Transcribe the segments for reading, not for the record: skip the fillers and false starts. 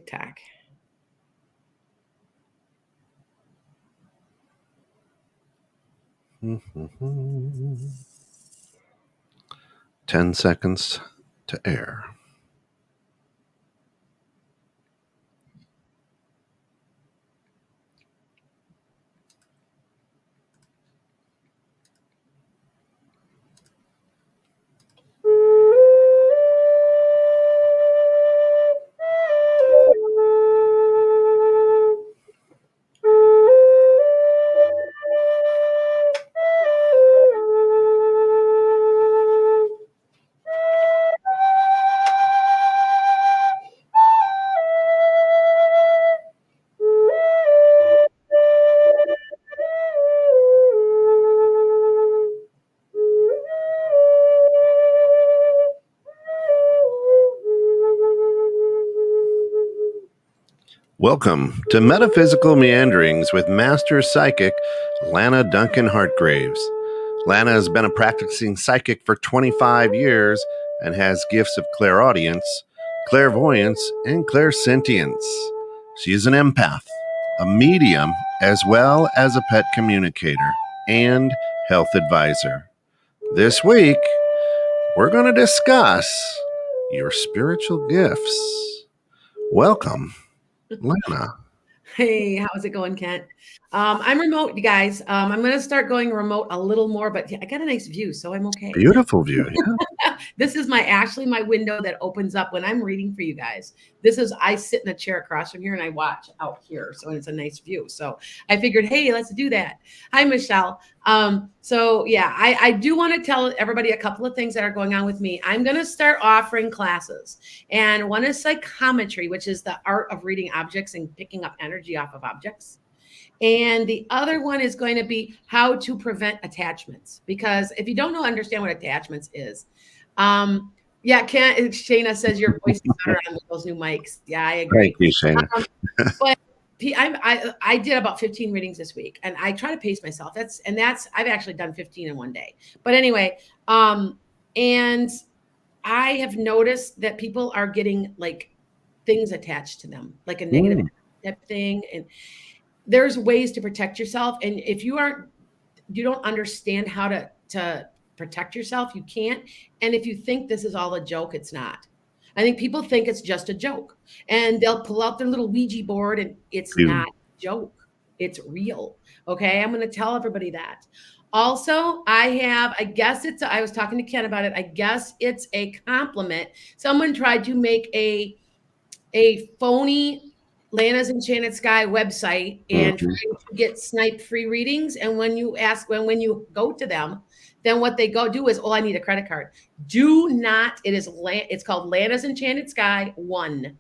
TikTok. Mm-hmm. 10 seconds to air. Welcome to Metaphysical Meanderings with Master Psychic Lana Duncan Hartgraves. Lana has been a practicing psychic for 25 years and has gifts of clairaudience, clairvoyance, and clairsentience. She is an empath, a medium, as well as a pet communicator and health advisor. This week, we're going to discuss your spiritual gifts. Welcome, Lana. Hey, how's it going, Kent? I'm remote, you guys. I'm going to start going remote a little more, but I got a nice view, so I'm okay. Beautiful view, yeah. This is my window that opens up when I'm reading for you guys. I sit in a chair across from here and I watch out here, so it's a nice view. So I figured, hey, let's do that. Hi, Michelle. So yeah, I do want to tell everybody a couple of things that are going on with me. I'm going to start offering classes, and one is psychometry, which is the art of reading objects and picking up energy off of objects. And the other one is going to be how to prevent attachments. Because if you don't understand what attachments is, yeah, Shayna says your voice is better on those new mics. Yeah, I agree. Thank you, Shayna. But I did about 15 readings this week, and I try to pace myself. I've actually done 15 in one day. But anyway, and I have noticed that people are getting like things attached to them, like a negative type thing, and there's ways to protect yourself. And if you don't understand how to protect yourself, you can't. And if you think this is all a joke, it's not. I think people think it's just a joke, and they'll pull out their little Ouija board, and it's not a joke. It's real. Okay. I'm going to tell everybody that. Also, I was talking to Ken about it. I guess it's a compliment. Someone tried to make a phony Lana's Enchanted Sky website and trying to get sniped free readings. And when you go to them, then what they go do is, I need a credit card. Do not, it's called Lana's Enchanted Sky 1.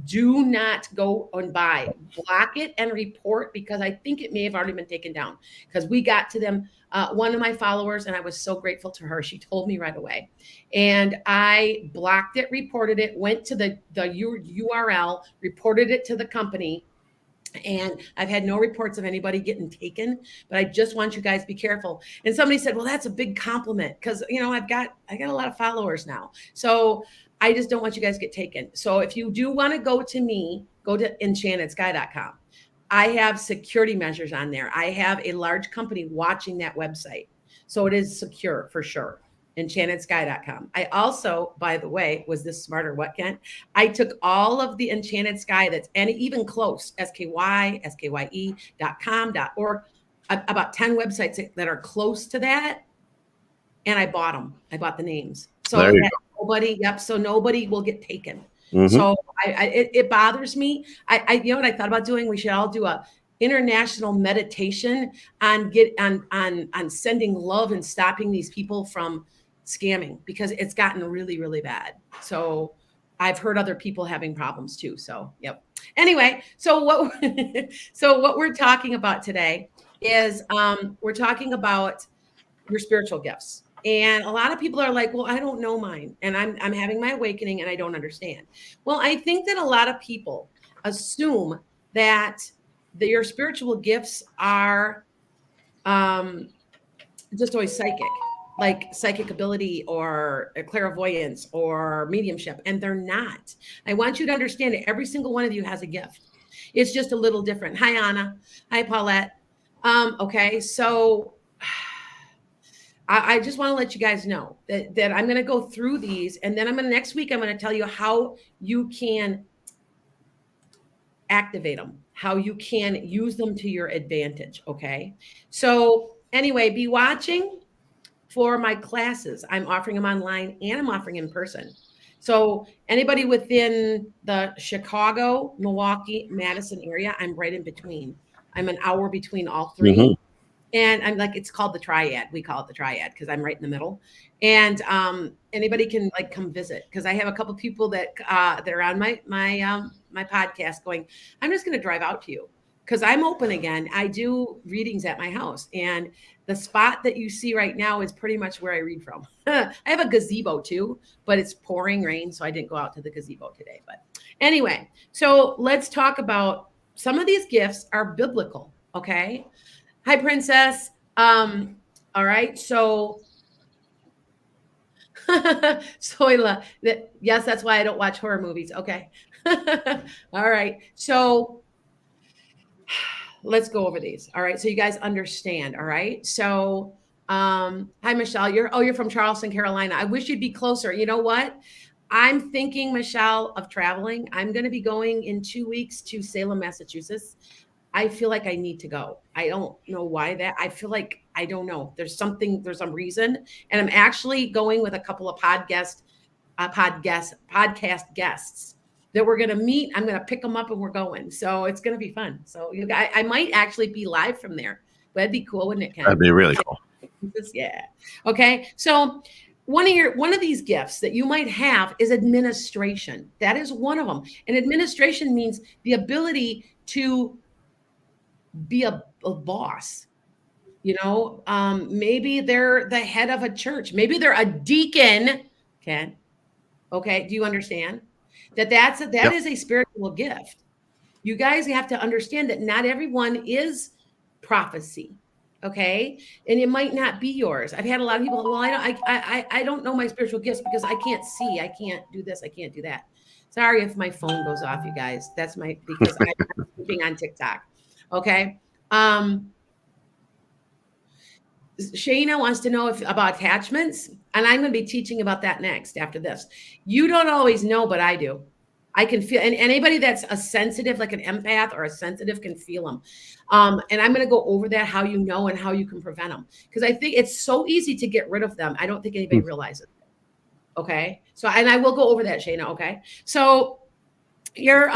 Do not go and buy. Block it and report, because I think it may have already been taken down, because we got to them. One of my followers, and I was so grateful to her, she told me right away. And I blocked it, reported it, went to the URL, reported it to the company. And I've had no reports of anybody getting taken, but I just want you guys to be careful. And somebody said, well, that's a big compliment, because I got a lot of followers now. So I just don't want you guys to get taken. So if you do want to go to me, go to enchantedsky.com. I have security measures on there. I have a large company watching that website. So it is secure for sure. EnchantedSky.com. I also, by the way, was this smarter? What, Kent? I took all of the Enchanted Sky that's even close, skye.com, .org, about 10 websites that are close to that. And I bought them. I bought the names. So that nobody will get taken. Mm-hmm. So it bothers me. You know what I thought about doing? We should all do a international meditation on sending love and stopping these people from scamming, because it's gotten really, really bad. So I've heard other people having problems too. So, yep. Anyway, so what we're talking about today is we're talking about your spiritual gifts. And a lot of people are like, well, I don't know mine, and I'm having my awakening and I don't understand. Well, I think that a lot of people assume that your spiritual gifts are just always psychic. like psychic ability or clairvoyance or mediumship, and they're not. I want you to understand that every single one of you has a gift. It's just a little different. Hi, Anna. Hi, Paulette. Okay, so I just want to let you guys know that I'm going to go through these, and then next week I'm going to tell you how you can activate them, how you can use them to your advantage. Okay, so anyway, be watching for my classes. I'm offering them online and I'm offering in person. So anybody within the Chicago, Milwaukee, Madison area, I'm right in between. I'm an hour between all three. Mhm. And I'm like, it's called the triad. We call it the triad because I'm right in the middle. And anybody can like come visit, because I have a couple people that are on my podcast going, I'm just going to drive out to you because I'm open again. I do readings at my house, and the spot that you see right now is pretty much where I read from. I have a gazebo too, but it's pouring rain, so I didn't go out to the gazebo today. But anyway, so let's talk about some of these gifts are biblical. Okay. Hi, Princess. All right. So, Soila, yes, that's why I don't watch horror movies. Okay. All right. So, let's go over these. All right. So you guys understand. All right. So, hi, Michelle. You're from Charleston, Carolina. I wish you'd be closer. You know what? I'm thinking, Michelle, of traveling. I'm going to be going in 2 weeks to Salem, Massachusetts. I feel like I need to go. I don't know why that. I feel like I don't know. There's some reason, and I'm actually going with a couple of podcast guests that we're going to meet. I'm going to pick them up and we're going. So it's going to be fun. So you guys, I might actually be live from there. But that'd be cool, wouldn't it, Ken? That'd be really cool. Yeah. Okay. So one of these gifts that you might have is administration. That is one of them. And administration means the ability to be a boss. Maybe they're the head of a church. Maybe they're a deacon. Ken. Okay. Do you understand that that is a spiritual gift? You guys have to understand that not everyone is prophecy. Okay. And it might not be yours. I've had a lot of people, well, I don't know my spiritual gifts because I can't see. I can't do this. I can't do that. Sorry if my phone goes off, you guys. That's because I'm sleeping on TikTok. Okay. Shayna wants to know about attachments, and I'm going to be teaching about that next after this. You don't always know, but I do. I can feel, and anybody that's a sensitive, like an empath or a sensitive, can feel them. And I'm going to go over that, how you know and how you can prevent them, because I think it's so easy to get rid of them. I don't think anybody realizes it. Okay. So, and I will go over that, Shayna. Okay. So your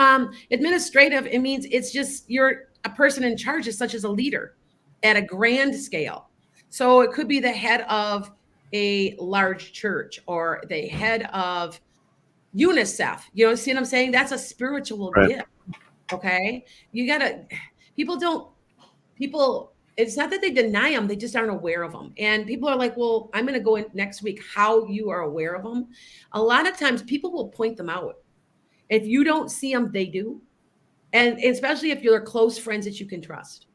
administrative, it means it's just you're a person in charge, such as a leader at a grand scale. So it could be the head of a large church or the head of UNICEF. See what I'm saying? That's a spiritual gift. Okay. It's not that they deny them, they just aren't aware of them. And people are like, well, I'm going to go in next week, how you are aware of them. A lot of times people will point them out. If you don't see them, they do. And especially if you're close friends that you can trust.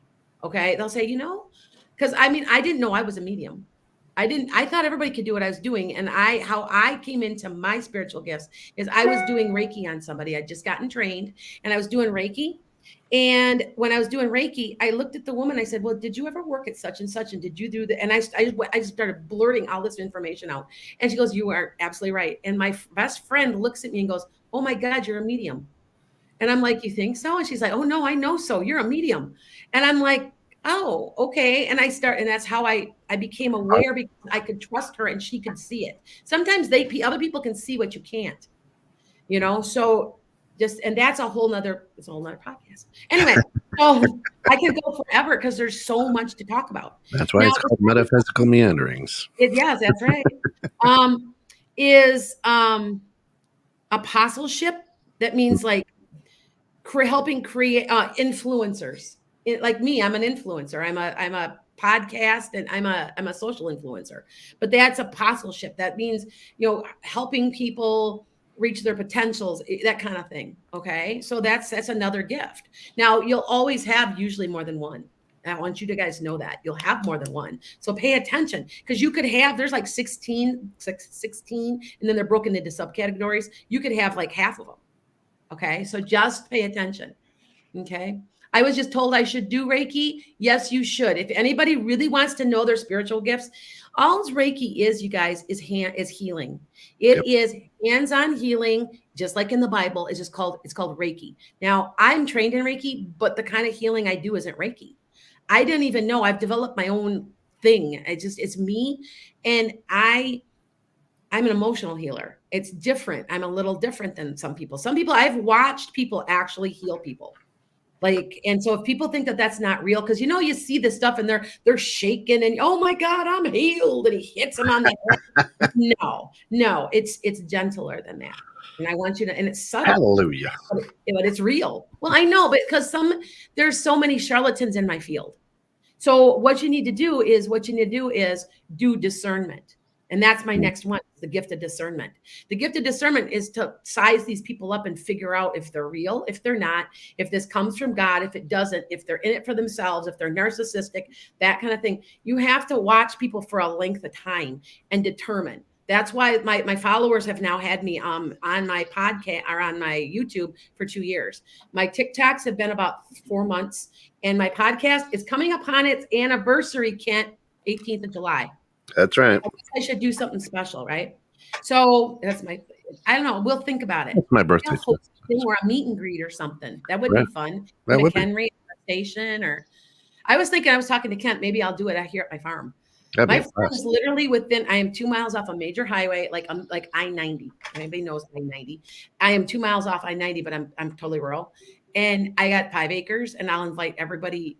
Okay. They'll say, because I didn't know I was a medium. I thought everybody could do what I was doing. And how I came into my spiritual gifts is I was doing Reiki on somebody. I'd just gotten trained and I was doing Reiki. And when I was doing Reiki, I looked at the woman. I said, well, did you ever work at such and such? And did you do that? And I just started blurting all this information out. And she goes, you are absolutely right. And my best friend looks at me and goes, oh my God, you're a medium. And I'm like, you think so? And she's like, oh no, I know so. You're a medium. And I'm like, oh, okay. And and that's how I became aware, because I could trust her and she could see it. Sometimes other people can see what you can't, so and that's a whole nother podcast. Anyway, so I could go forever because there's so much to talk about. That's why it's called metaphysical meanderings. Yes, that's right. Is apostleship. That means like helping create influencers. Like me, I'm an influencer. I'm a podcast and I'm a social influencer. But that's apostleship. That means helping people reach their potentials, that kind of thing. Okay, so that's another gift. Now you'll always have usually more than one. And I want you to guys know that you'll have more than one. So pay attention, because you could have, there's like 16, and then they're broken into subcategories. You could have like half of them. Okay. So just pay attention. Okay. I was just told I should do Reiki. Yes, you should. If anybody really wants to know their spiritual gifts, all Reiki is, you guys, is healing. It is hands-on healing, just like in the Bible. It's called Reiki. Now, I'm trained in Reiki, but the kind of healing I do isn't Reiki. I didn't even know. I've developed my own thing. It's me, and I'm an emotional healer. It's different. I'm a little different than some people. I've watched people actually heal people. Like, and so if people think that that's not real, because you see this stuff and they're shaking and, oh my God, I'm healed, and he hits them on the head. No, it's gentler than that. And I want you to, and it's subtle. Hallelujah. But it's real. Well, I know, but because there's so many charlatans in my field. So what you need to do is do discernment. And that's my next one, the gift of discernment. The gift of discernment is to size these people up and figure out if they're real, if they're not, if this comes from God, if it doesn't, if they're in it for themselves, if they're narcissistic, that kind of thing. You have to watch people for a length of time and determine. That's why my followers have now had me on my podcast or on my YouTube for 2 years. My TikToks have been about 4 months, and my podcast is coming upon its anniversary, Kent, 18th of July. That's right. I should do something special, right? So that's I don't know. We'll think about it. It's my birthday. Or a meet and greet or something. That would be fun. That would McHenry station, or I was talking to Kent, maybe I'll do it here at my farm. My farm is literally I am 2 miles off a major highway, like I-90. Anybody knows I-90. I am 2 miles off I-90, but I'm totally rural. And I got 5 acres, and I'll invite everybody.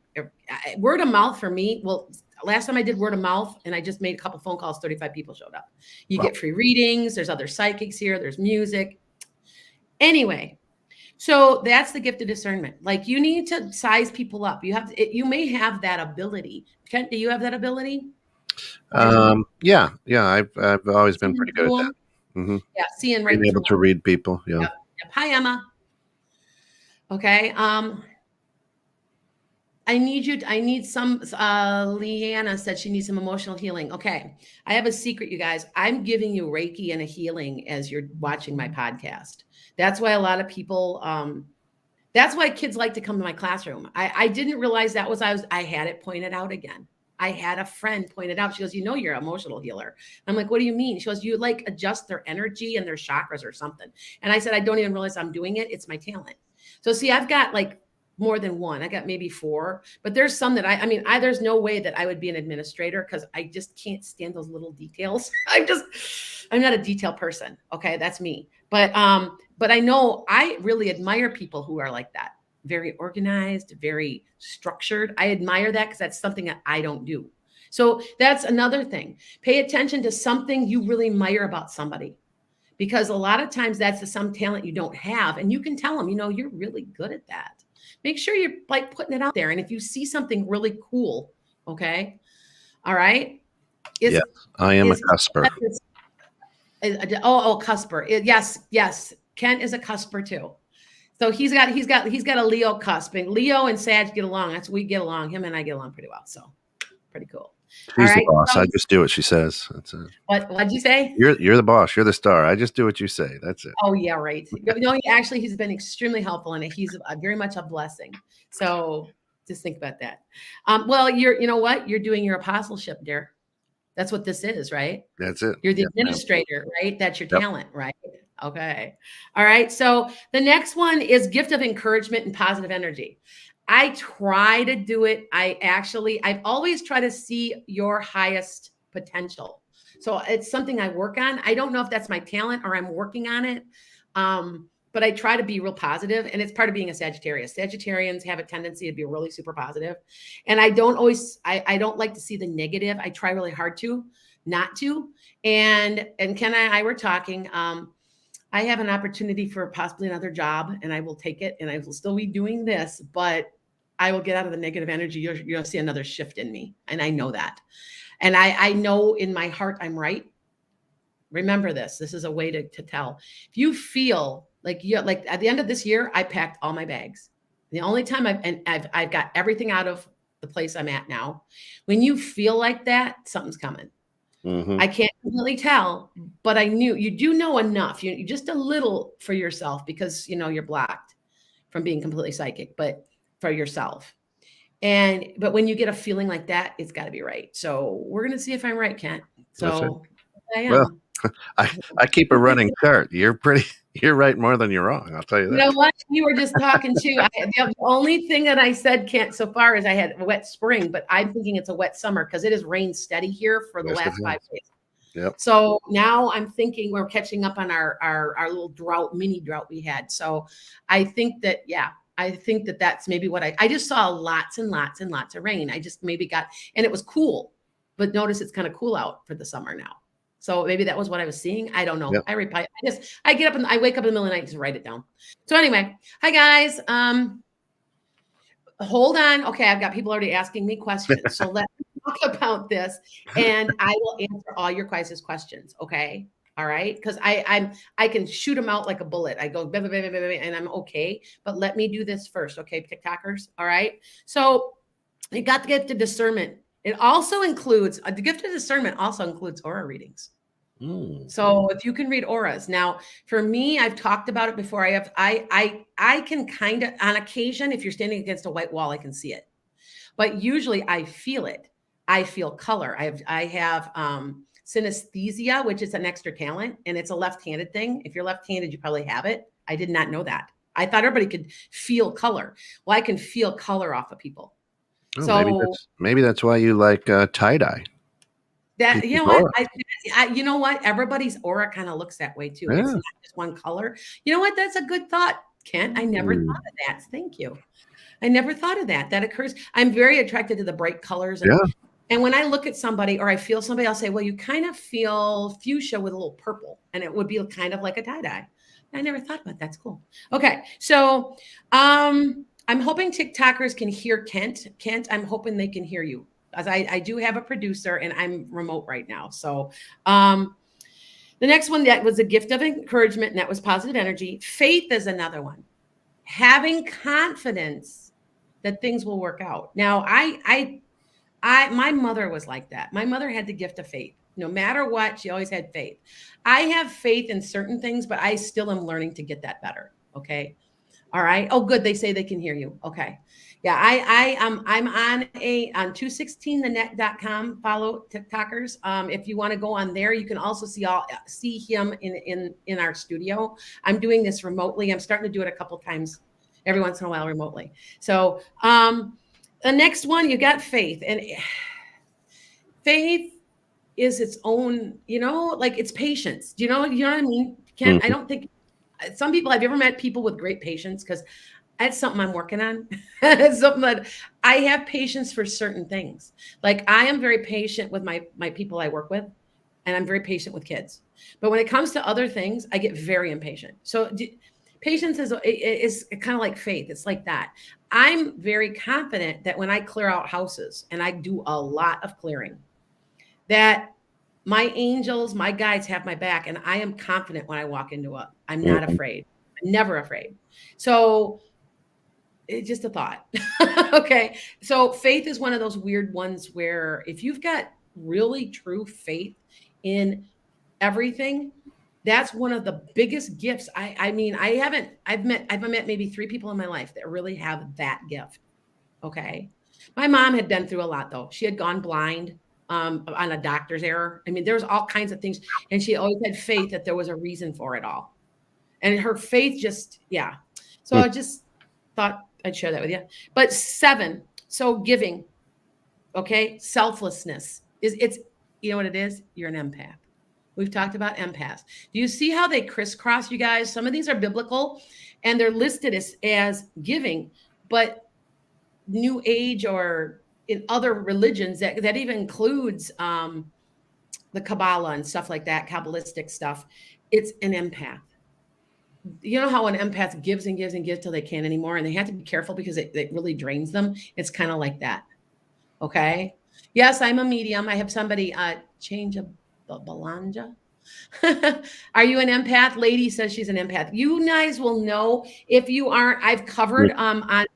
Word of mouth for me. Well, last time I did word of mouth and I just made a couple phone calls, 35 people showed up. You get free readings. There's other psychics here. There's music. Anyway, so that's the gift of discernment. Like, you need to size people up. You may have that ability. Kent, do you have that ability? Yeah. I've always been pretty good at that. Mm-hmm. Yeah, seeing right. Being able to read people. Yeah. Yep. Hi, Emma. Okay. I need some, Leanna said she needs some emotional healing. Okay. I have a secret, you guys. I'm giving you Reiki and a healing as you're watching my podcast. That's why a lot of people, that's why kids like to come to my classroom. I didn't realize that I had it pointed out again. I had a friend point it out. She goes, you're an emotional healer. I'm like, what do you mean? She goes, you like adjust their energy and their chakras or something. And I said, I don't even realize I'm doing it. It's my talent. So see, I've got like more than one. I got maybe 4, but there's some that there's no way that I would be an administrator, because I just can't stand those little details. I'm not a detail person. Okay. That's me. But I know I really admire people who are like that. Very organized, very structured. I admire that, because that's something that I don't do. So that's another thing. Pay attention to something you really admire about somebody, because a lot of times that's some talent you don't have, and you can tell them, you're really good at that. Make sure you're like putting it out there. And if you see something really cool, okay. All right. Yes, I am a cusper. Cusper. Yes. Kent is a cusper too. So he's got a Leo cusp, and Leo and Sag get along. We get along. Him and I get along pretty well. So pretty cool. She's the boss. I just do what she says. That's it. What'd you say? You're the boss. You're the star. I just do what you say. That's it. Oh yeah, right. He's been extremely helpful, and he's very much a blessing. So just think about that. Well, you know what? You're doing your apostleship, dear. That's what this is, right? That's it. You're the administrator, right? That's your talent, right? Okay. All right. So the next one is gift of encouragement and positive energy. I try to do it. I've always tried to see your highest potential. So it's something I work on. I don't know if that's my talent or I'm working on it. But I try to be real positive, and it's part of being a Sagittarius. Sagittarians have a tendency to be really super positive. And I don't like to see the negative. I try really hard not to. And Ken and I were talking, I have an opportunity for possibly another job, and I will take it, and I will still be doing this, but I will get out of the negative energy. You'll see another shift in me. And I know that. And I know in my heart, I'm right. Remember this. This is a way to tell. If you feel like at the end of this year, I packed all my bags. The only time I've got everything out of the place I'm at now. When you feel like that, something's coming. Mm-hmm. I can't really tell, but I knew you do know enough. You just a little for yourself because you're blocked from being completely psychic, but for yourself. But when you get a feeling like that, it's got to be right. So we're gonna see if I'm right, Kent. So I am. Well, I keep a running chart. You're right more than you're wrong. I'll tell you You that. know what? You were just talking too. The only thing that I said, Kent, so far is I had a wet spring, but I'm thinking it's a wet summer because it has rained steady here for the last 5 days. Yep. So now I'm thinking we're catching up on our little mini drought we had. So I think that, that's maybe what I just saw lots and lots and lots of rain. I just maybe and it was cool, but notice it's kind of cool out for the summer now. So maybe that was what I was seeing. I don't know. Yep. I get up and I wake up in the middle of the night and just write it down. So anyway, hi guys. Hold on. Okay, I've got people already asking me questions. So let's talk about this, and I will answer all your guys' questions. Okay. All right. Because I can shoot them out like a bullet. I go, and I'm okay. But let me do this first. Okay, TikTokers. All right. So you got the gift of discernment. It also includes the gift of discernment also includes aura readings. So if you can read auras. Now, for me, I've talked about it before. I can kind of, on occasion, if you're standing against a white wall, I can see it. But usually I feel it. I feel color. I have synesthesia, which is an extra talent, and it's a left-handed thing. If you're left-handed, you probably have it. I did not know that. I thought everybody could feel color. Well, I can feel color off of people. Oh, so maybe that's why you like tie-dye. That you know what? You know what? Everybody's aura kind of looks that way too. Yeah. It's not just one color. You know what? That's a good thought, Kent. I never thought of that. Thank you. I never thought of that. That occurs. I'm very attracted to the bright colors. And when I look at somebody or I feel somebody, I'll say, well, you kind of feel fuchsia with a little purple. And it would be kind of like a tie-dye. I never thought about that. That's cool. Okay. So I'm hoping TikTokers can hear Kent. Kent, I'm hoping they can hear you. As I do have a producer and I'm remote right now. So the next one, that was a gift of encouragement, and that was positive energy. Faith is another one. Having confidence that things will work out. Now, my mother was like that. My mother had the gift of faith. No matter what, she always had faith. I have faith in certain things, but I still am learning to get that better. Okay. All right. Oh, good. They say they can hear you. Okay. Yeah. I'm on 216thenet.com. Follow TikTokers. If you want to go on there, you can also see him in our studio. I'm doing this remotely. I'm starting to do it a couple times every once in a while remotely. So, the next one, you got faith, and faith is its own, like it's patience. Do you know what I mean? Ken, I don't think some people, have you ever met people with great patience? Because that's something I'm working on. It's something that I have patience for certain things. Like I am very patient with my people I work with, and I'm very patient with kids. But when it comes to other things, I get very impatient. So patience is kind of like faith. It's like that. I'm very confident that when I clear out houses, and I do a lot of clearing, that my angels, my guides have my back, and I am confident when I walk into it. I'm not afraid. I'm never afraid. So it's just a thought. Okay. So faith is one of those weird ones where if you've got really true faith in everything, that's one of the biggest gifts. I've met maybe 3 people in my life that really have that gift. Okay. My mom had been through a lot though. She had gone blind on a doctor's error. I mean, there's all kinds of things. And she always had faith that there was a reason for it all. And her faith just, yeah. So I just thought I'd share that with you. But 7, so giving, okay, selflessness it's you know what it is? You're an empath. We've talked about empaths. Do you see how they crisscross, you guys? Some of these are biblical, and they're listed as giving, but New Age or in other religions that even includes the Kabbalah and stuff like that, Kabbalistic stuff. It's an empath. You know how an empath gives and gives and gives till they can't anymore, and they have to be careful because it really drains them. It's kind of like that. Okay. Yes, I'm a medium. I have somebody change a Balanja. Are you an empath? Lady says she's an empath. You guys will know if you aren't. I've covered on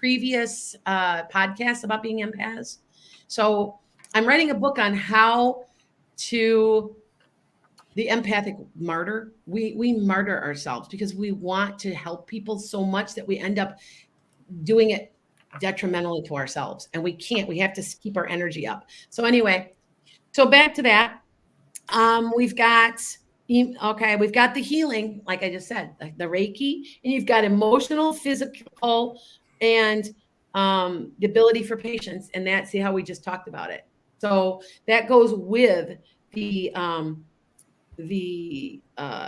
previous podcasts about being empaths. So I'm writing a book on how to the empathic martyr. We martyr ourselves because we want to help people so much that we end up doing it detrimentally to ourselves, and we can't. We have to keep our energy up. So anyway, so back to that. We've got the healing, like I just said, the Reiki, and you've got emotional, physical, and the ability for patience, and that's how we just talked about it. So that goes with the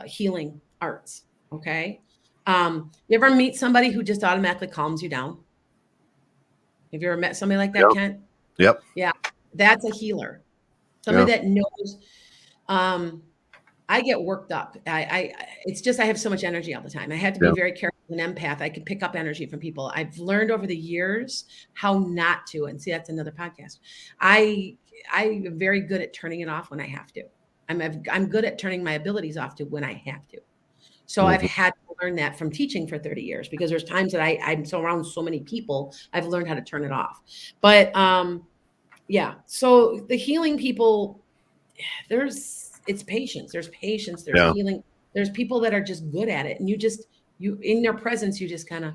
healing arts. Okay. You ever meet somebody who just automatically calms you down? Have you ever met somebody like that, Yep. Kent? Yep. Yeah, that's a healer. Somebody that knows. I get worked up. It's just I have so much energy all the time. I have to be very careful. An empath, I can pick up energy from people. I've learned over the years how not to. And see, that's another podcast. I'm very good at turning it off when I have to. I'm good at turning my abilities off to when I have to. So I've had to learn that from teaching for 30 years because there's times that I'm so around so many people, I've learned how to turn it off. But yeah, so the healing people, it's patience. There's patience. There's healing. There's people that are just good at it. And you in their presence, you just kind of.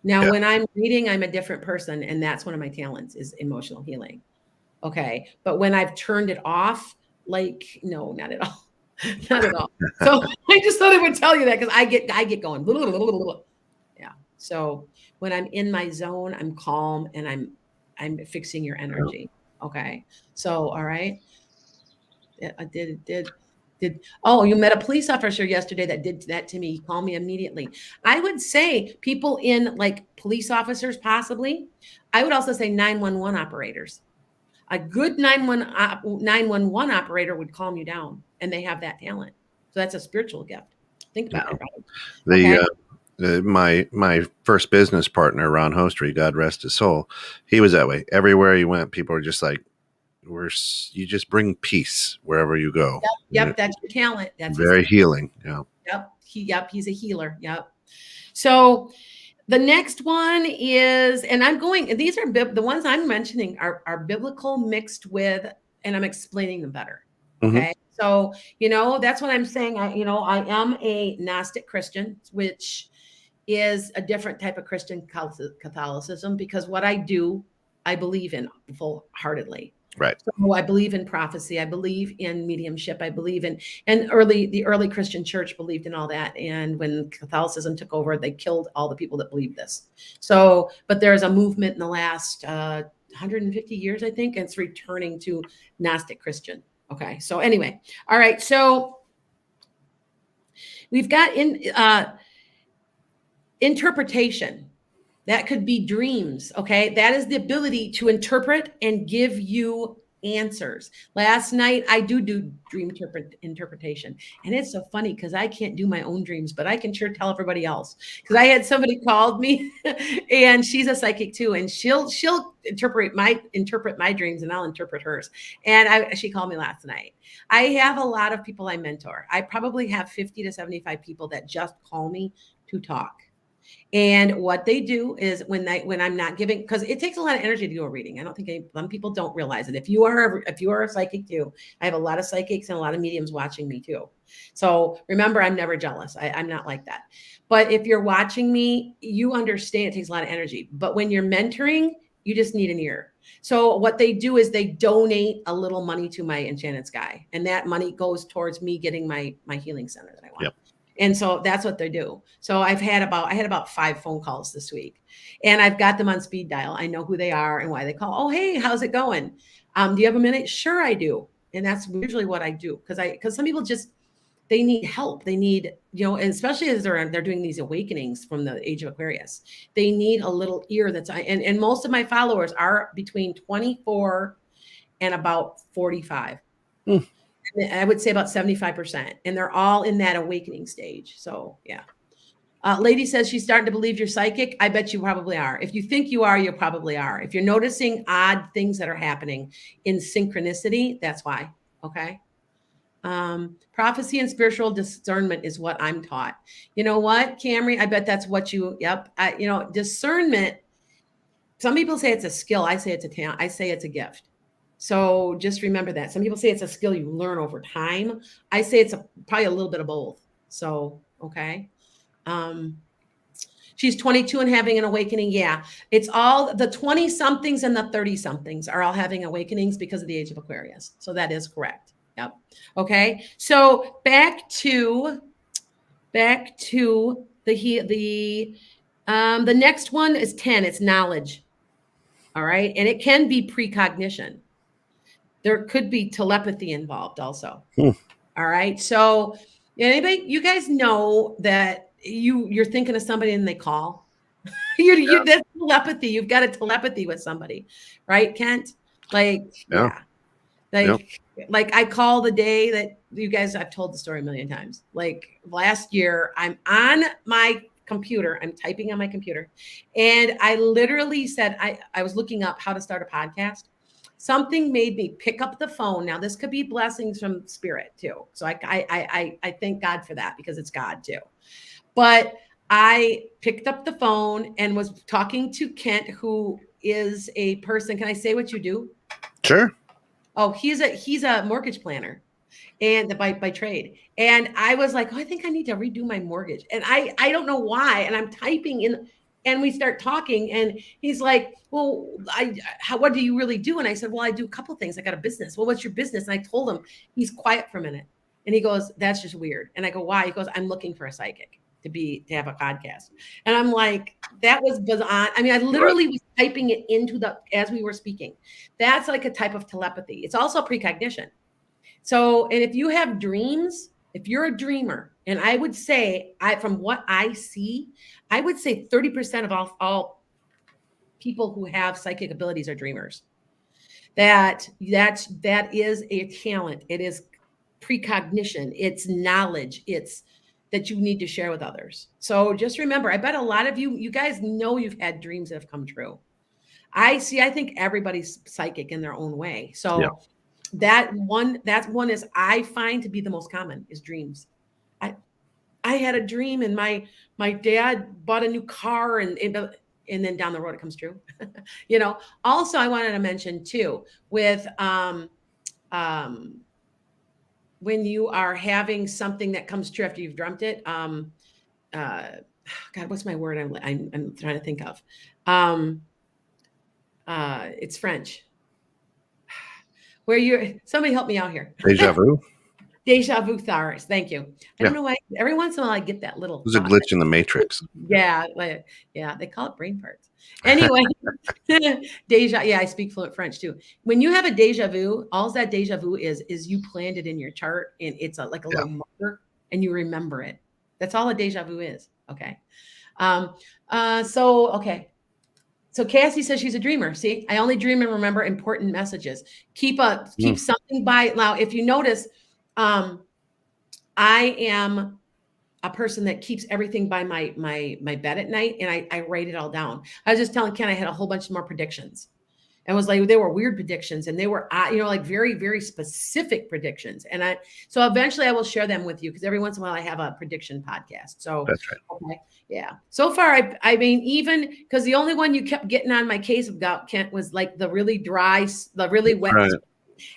Now, when I'm reading, I'm a different person. And that's one of my talents is emotional healing. Okay. But when I've turned it off, like, no, not at all. Not at all. So I just thought I would tell you that because I get going. Yeah. So when I'm in my zone, I'm calm and I'm fixing your energy. Okay. So, all right. I did. Oh, you met a police officer yesterday that did that to me. He called me immediately. I would say people in like police officers, possibly. I would also say 911 operators. A good 911 operator would calm you down, and they have that talent. So that's a spiritual gift. Think about it. Okay? My first business partner, Ron Hostry, God rest his soul, he was that way. Everywhere he went, people were just like, you just bring peace wherever you go. Yep, that's your talent. That's very healing. Yeah. Yep, he's a healer. Yep. So the next one is, and these are the ones I'm mentioning are biblical mixed with, and I'm explaining them better. Okay. So, that's what I'm saying. I am a Gnostic Christian, which is a different type of Christian Catholicism, because what I do, I believe in full-heartedly. Right. So I believe in prophecy. I believe in mediumship. I believe in, and the early Christian church believed in all that. And when Catholicism took over, they killed all the people that believed this. So, but there's a movement in the last 150 years, I think, and it's returning to Gnostic Christian. Okay. So anyway, all right. So we've got interpretation. That could be dreams. Okay. That is the ability to interpret and give you answers. Last night, I do dream interpretation. And it's so funny because I can't do my own dreams, but I can sure tell everybody else. Because I had somebody called me and she's a psychic too. And she'll interpret my dreams and I'll interpret hers. And she called me last night. I have a lot of people I mentor. I probably have 50 to 75 people that just call me to talk. And what they do is when I'm not giving, because it takes a lot of energy to do a reading. I don't think some people don't realize it. If you are a psychic too, I have a lot of psychics and a lot of mediums watching me too. So remember, I'm never jealous. I'm not like that. But if you're watching me, you understand it takes a lot of energy. But when you're mentoring, you just need an ear. So what they do is they donate a little money to my Enchanted Sky, and that money goes towards me getting my healing center that I want. Yep. And so that's what they do. So I had about 5 phone calls this week, and I've got them on speed dial. I know who they are and why they call. Oh, hey, how's it going? Do you have a minute? Sure, I do. And that's usually what I do. Because some people they need help. They need, and especially as they're doing these awakenings from the age of Aquarius, they need a little ear and most of my followers are between 24 and about 45. I would say about 75%. And they're all in that awakening stage. So yeah. Lady says she's starting to believe you're psychic. I bet you probably are. If you think you are, you probably are. If you're noticing odd things that are happening in synchronicity, that's why. Okay. Prophecy and spiritual discernment is what I'm taught. You know what, Camry? I bet that's what you, yep. Discernment, some people say it's a skill. I say it's a talent. I say it's a gift. So just remember that. Some people say it's a skill you learn over time. I say it's probably a little bit of both. So, okay. She's 22 and having an awakening. Yeah. It's all the 20 somethings and the 30 somethings are all having awakenings because of the age of Aquarius. So that is correct. Yep. Okay. So back to the next one is 10. It's knowledge. All right. And it can be precognition. There could be telepathy involved also. All right. So anybody, you guys know that you're thinking of somebody and they call. That's telepathy. You've got a telepathy with somebody, right, Kent? Like, yeah. Like I call the day that you guys, I've told the story a million times. Like last year, I'm on my computer, I'm typing on my computer, and I literally said, I was looking up how to start a podcast. Something made me pick up the phone. Now, this could be blessings from spirit too. So I thank God for that, because it's God too. But I picked up the phone and was talking to Kent, who is a person. Can I say what you do? Sure. Oh, he's a mortgage planner, and by trade. And I was like, oh, I think I need to redo my mortgage. And I don't know why. And I'm typing in, and we start talking, and he's like, well, what do you really do? And I said, well, I do a couple things. I got a business. Well, what's your business? And I told him. He's quiet for a minute, and he goes, that's just weird. And I go, why? He goes, I'm looking for a psychic to have a podcast. And I'm like, that was on. I mean, I literally was typing it as we were speaking. That's like a type of telepathy. It's also precognition. So, and if you have dreams, if you're a dreamer, and I would say, from what I see, I would say 30% of all people who have psychic abilities are dreamers. That is a talent. It is precognition. It's knowledge. It's that you need to share with others. So just remember, I bet a lot of you guys know you've had dreams that have come true. I think everybody's psychic in their own way. So that one is, I find to be the most common, is dreams. I had a dream, and my dad bought a new car, and then down the road it comes true. Also, I wanted to mention too, with when you are having something that comes true after you've dreamt it. God, what's my word? I'm trying to think of. It's French. Somebody help me out here. Deja vu. Deja vu tharus. Thank you. I don't know why. Every once in a while I get that little. There's a glitch in the matrix. Yeah. They call it brain farts. Anyway, Yeah, I speak fluent French too. When you have a deja vu, all that deja vu is you planned it in your chart, and it's like a little marker, and you remember it. That's all a deja vu is. Okay. So Cassie says she's a dreamer. See, I only dream and remember important messages. Keep something by. Now, if you notice, I am a person that keeps everything by my bed at night, and I write it all down. I was just telling Ken I had a whole bunch more predictions. And was like, they were weird predictions, and they were, like very, very specific predictions. And so eventually I will share them with you, because every once in a while I have a prediction podcast. So that's right. Okay. Yeah. So far, I mean, even because the only one you kept getting on my case about, Kent, was like the really dry, the really wet. Right.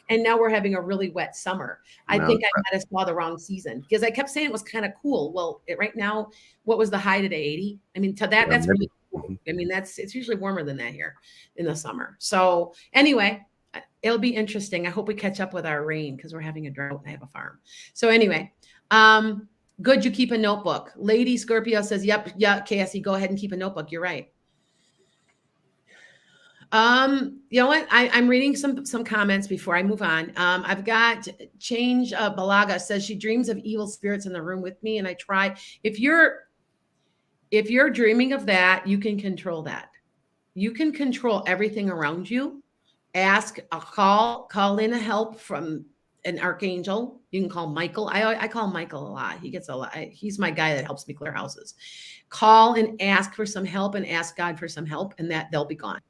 And now we're having a really wet summer. I think I might have saw the wrong season, because I kept saying it was kind of cool. Well, right now, what was the high today? 80. I mean, that's really cool. I mean, it's usually warmer than that here in the summer. So anyway, it'll be interesting. I hope we catch up with our rain, because we're having a drought and I have a farm. So anyway, good. You keep a notebook. Lady Scorpio says, yep. Yeah. Cassie, go ahead and keep a notebook. You're right. You know what? I'm reading some comments before I move on. I've got Change Balaga says she dreams of evil spirits in the room with me, and I try. If you're dreaming of that, you can control that. You can control everything around you. Call in a help from an archangel. You can call Michael. I call Michael a lot. He gets a lot. He's my guy that helps me clear houses. Call and ask for some help, and ask God for some help, and that they'll be gone.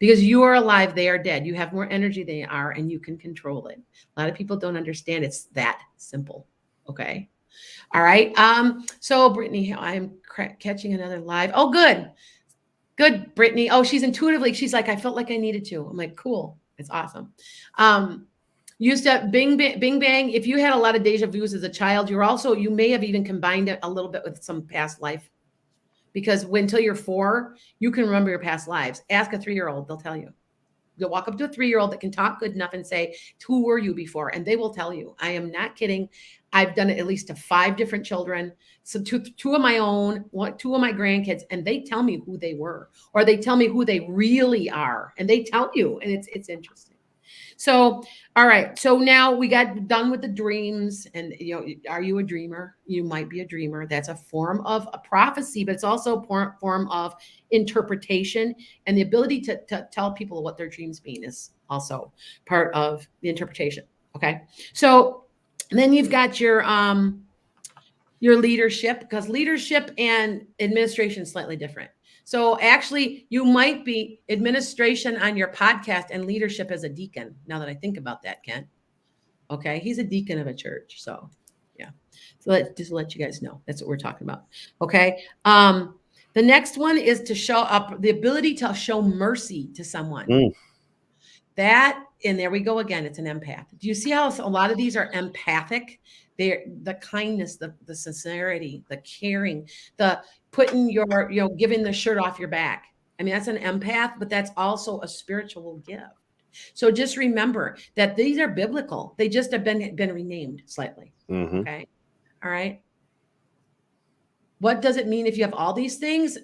because you are alive, they are dead. You have more energy than they are, and you can control it. A lot of people don't understand it's that simple. Okay. All right. So Brittany, I'm catching another live. Oh, good. Good, Brittany. Oh, she's intuitively, she's like, I felt like I needed to. I'm like, cool. It's awesome. Used to bing, bang, bing, bang. If you had a lot of deja vus as a child, you may have even combined it a little bit with some past life, because until you're 4, you can remember your past lives. Ask a 3-year-old, they'll tell you. You'll walk up to a 3-year-old that can talk good enough and say, who were you before? And they will tell you. I am not kidding. I've done it at least to 5 different children. So two of my own, 2 of my grandkids, and they tell me who they were, or they tell me who they really are. And they tell you, and it's interesting. So, all right. So now we got done with the dreams, and are you a dreamer? You might be a dreamer. That's a form of a prophecy, but it's also a form of interpretation, and the ability to tell people what their dreams mean is also part of the interpretation. Okay. So then you've got your leadership, because leadership and administration is slightly different. So actually, you might be administration on your podcast and leadership as a deacon. Now that I think about that, Kent. Okay, he's a deacon of a church. So yeah. So just let you guys know. That's what we're talking about. Okay. The next one is to show up, the ability to show mercy to someone. That, and there we go again, it's an empath. Do you see how a lot of these are empathic? They're the kindness, the sincerity, the caring, the putting your, giving the shirt off your back. I mean, that's an empath, but that's also a spiritual gift. So just remember that these are biblical. They just have been renamed slightly. Okay. All right. What does it mean if you have all these things?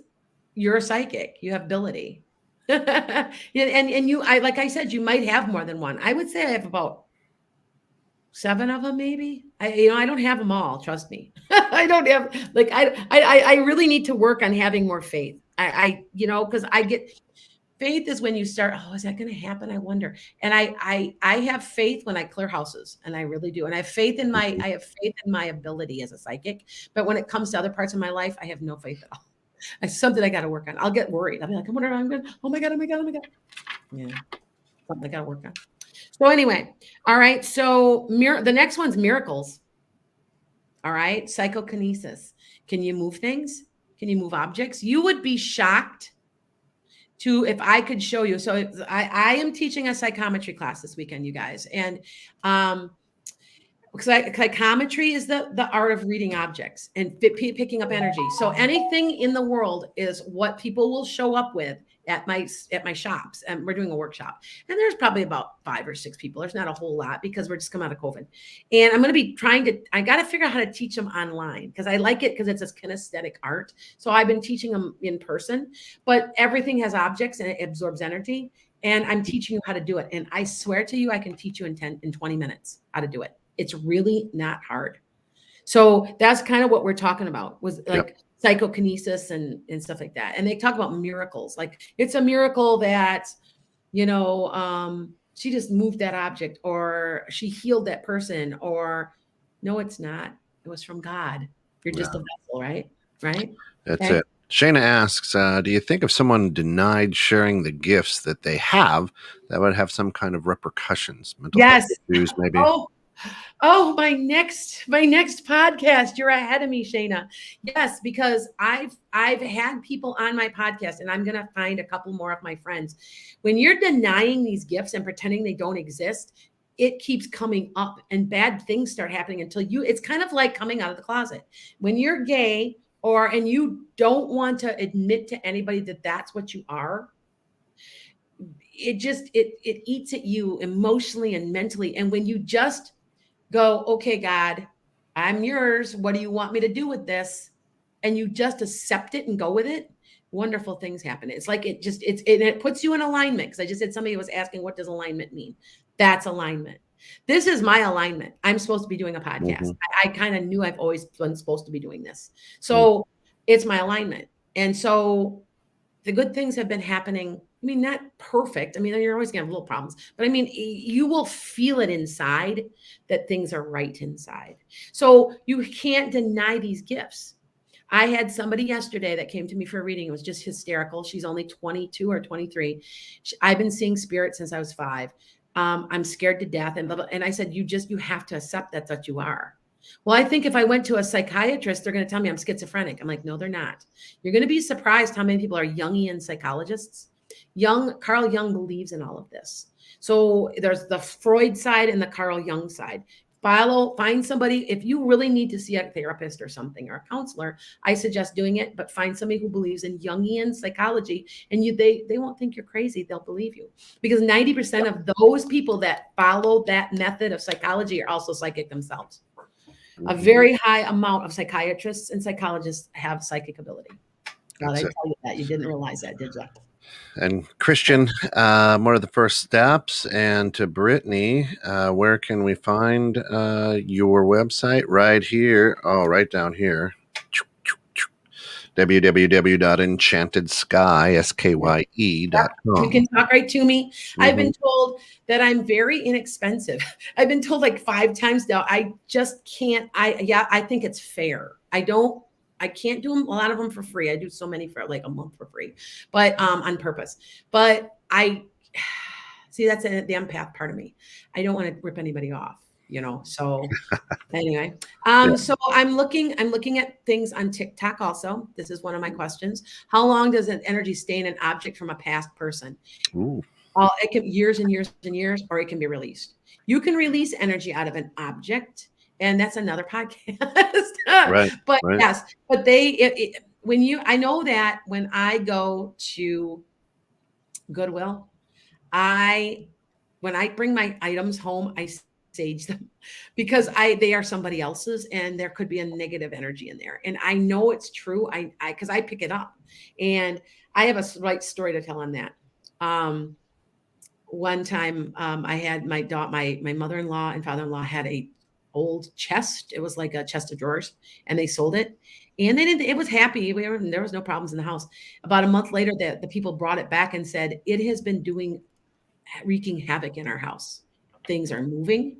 You're a psychic. You have ability. and you, like I said, you might have more than one. I would say I have about 7 of them, maybe. I don't have them all. Trust me. I don't have, like, I really need to work on having more faith. Because I get, faith is when you start, oh, is that going to happen? I wonder. And I have faith when I clear houses, and I really do. And I have faith in my ability as a psychic. But when it comes to other parts of my life, I have no faith at all. It's something I got to work on. I'll get worried. I'll be like, I wonder, I'm good. Oh my God. Yeah. Something I got to work on. So anyway, all right. So the next one's miracles. All right. Psychokinesis. Can you move things? Can you move objects? You would be shocked if I could show you. So I am teaching a psychometry class this weekend, you guys. And psychometry is the art of reading objects and picking up energy. So anything in the world is what people will show up with at my shops. And we're doing a workshop, and there's probably about 5 or 6 people. There's not a whole lot because we're just coming out of COVID. And I'm going to be I got to figure out how to teach them online, because I like it because it's a kinesthetic art. So I've been teaching them in person, but everything has objects and it absorbs energy. And I'm teaching you how to do it. And I swear to you, I can teach you in 20 minutes how to do it. It's really not hard. So that's kind of what we're talking about, was like psychokinesis and stuff like that. And they talk about miracles. Like, it's a miracle that, she just moved that object, or she healed that person, or no, it's not. It was from God. You're just a vessel, right? Right? That's it. Shayna asks, do you think if someone denied sharing the gifts that they have, that would have some kind of repercussions? Mental health issues, maybe? Oh, my next podcast. You're ahead of me, Shayna. Yes, because I've had people on my podcast, and I'm going to find a couple more of my friends. When you're denying these gifts and pretending they don't exist, it keeps coming up, and bad things start happening until it's kind of like coming out of the closet. When you're gay, and you don't want to admit to anybody that that's what you are, it eats at you emotionally and mentally. And when you just go, okay, God, I'm yours. What do you want me to do with this? And you just accept it and go with it, wonderful things happen. It's like it puts you in alignment. Because I just said, somebody was asking, what does alignment mean? That's alignment. This is my alignment. I'm supposed to be doing a podcast. I kind of knew I've always been supposed to be doing this. So it's my alignment. And so the good things have been happening. I mean, not perfect. I mean, you're always going to have little problems, but I mean, you will feel it inside that things are right inside. So you can't deny these gifts. I had somebody yesterday that came to me for a reading. It was just hysterical. She's only 22 or 23. I've been seeing spirit since I was 5. I'm scared to death. And I said, you have to accept that's what you are. Well, I think if I went to a psychiatrist, they're going to tell me I'm schizophrenic. I'm like, no, they're not. You're going to be surprised how many people are Jungian psychologists. Carl Jung believes in all of this. So there's the Freud side and the Carl Jung side. Find somebody. If you really need to see a therapist or something or a counselor, I suggest doing it, but find somebody who believes in Jungian psychology, and they won't think you're crazy. They'll believe you, because 90% of those people that follow that method of psychology are also psychic themselves. A very high amount of psychiatrists and psychologists have psychic ability. Now, I tell you that. You didn't realize that, did you? And Christian, what are the first steps? And to Brittany, where can we find your website? Right here. Oh, right down here. www.enchantedskye.com. You can talk right to me. I've been told that I'm very inexpensive. I've been told like 5 times now. I just can't. I think it's fair. I can't do a lot of them for free. I do so many for like a month for free, but on purpose. But I see, that's the empath part of me. I don't want to rip anybody off, so anyway. So I'm looking at things on TikTok also. This is one of my questions. How long does an energy stay in an object from a past person? Ooh. It can be years and years and years, or it can be released. You can release energy out of an object, and that's another podcast. Right. Yes, but I know that when I go to Goodwill, when I bring my items home, I sage them, because they are somebody else's, and there could be a negative energy in there. And I know it's true. Because I pick it up, and I have a right story to tell on that. One time, I had my mother-in-law and father-in-law had a old chest. It was like a chest of drawers, and they sold it, and it was happy. There was no problems in the house. About a month later, the people brought it back and said, it has been wreaking havoc in our house. Things are moving.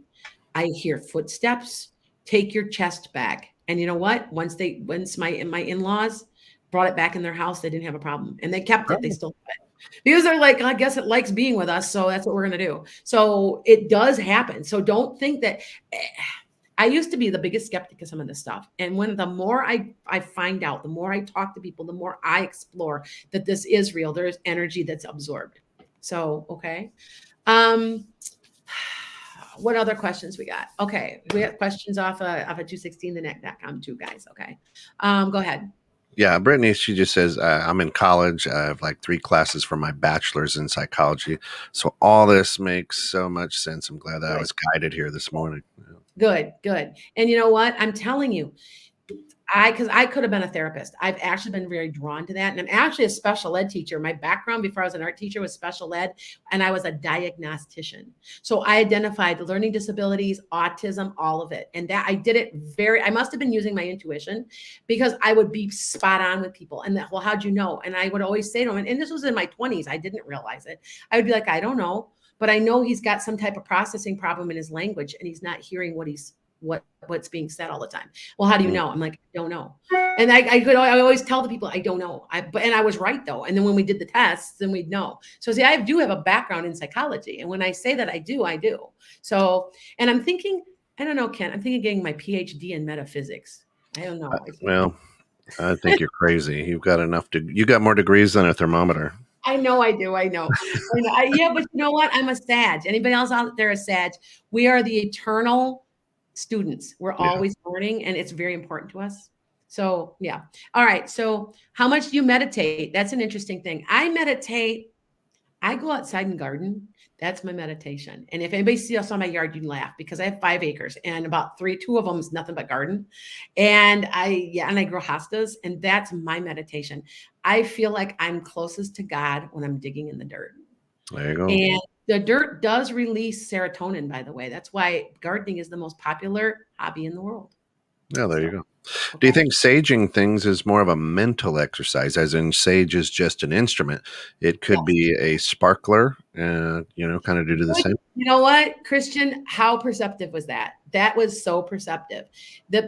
I hear footsteps. Take your chest back. And you know what? Once my in-laws brought it back in their house, they didn't have a problem, and they kept it. They still have it. Because they're like, I guess it likes being with us, so that's what we're going to do. So it does happen. So don't think that. I used to be the biggest skeptic of some of this stuff. And the more I find out, the more I talk to people, the more I explore that this is real. There's energy that's absorbed. So, okay. What other questions we got? Okay. We have questions off of 216thenet.com too, guys. Okay. Go ahead. Yeah, Brittany, she just says, I'm in college. I have like 3 classes for my bachelor's in psychology. So all this makes so much sense. I'm glad that I was guided here this morning. Good. And you know what? I'm telling you, because I could have been a therapist. I've actually been very drawn to that. And I'm actually a special ed teacher. My background before I was an art teacher was special ed, and I was a diagnostician. So I identified learning disabilities, autism, all of it. And that I did it I must have been using my intuition, because I would be spot on with people. And well, how'd you know? And I would always say to them, and this was in my 20s, I didn't realize it. I would be like, I don't know, but I know he's got some type of processing problem in his language, and he's not hearing what's being said all the time. Well, how do you know? I'm like, I don't know. And I always tell the people, I don't know. And I was right though. And then when we did the tests, then we'd know. So see, I do have a background in psychology. And when I say that I do. So, and I'm thinking, I don't know, Ken, I'm thinking of getting my PhD in metaphysics. I don't know. Well, I think you're crazy. You got more degrees than a thermometer. I know I do. I know. Yeah, but you know what? I'm a Sag. Anybody else out there is Sag? We are the eternal students. We're always learning, and it's very important to us. So yeah. All right. So how much do you meditate? That's an interesting thing. I meditate. I go outside and garden. That's my meditation. And if anybody sees us on my yard, you laugh, because I have 5 acres, and about 2 of them is nothing but garden. And I grow hostas, and that's my meditation. I feel like I'm closest to God when I'm digging in the dirt. There you go. And the dirt does release serotonin, by the way. That's why gardening is the most popular hobby in the world. Yeah, there you go. Okay. Do you think saging things is more of a mental exercise, as in sage is just an instrument? It could be a sparkler, kind of do the same. You know what, Christian? How perceptive was that? That was so perceptive that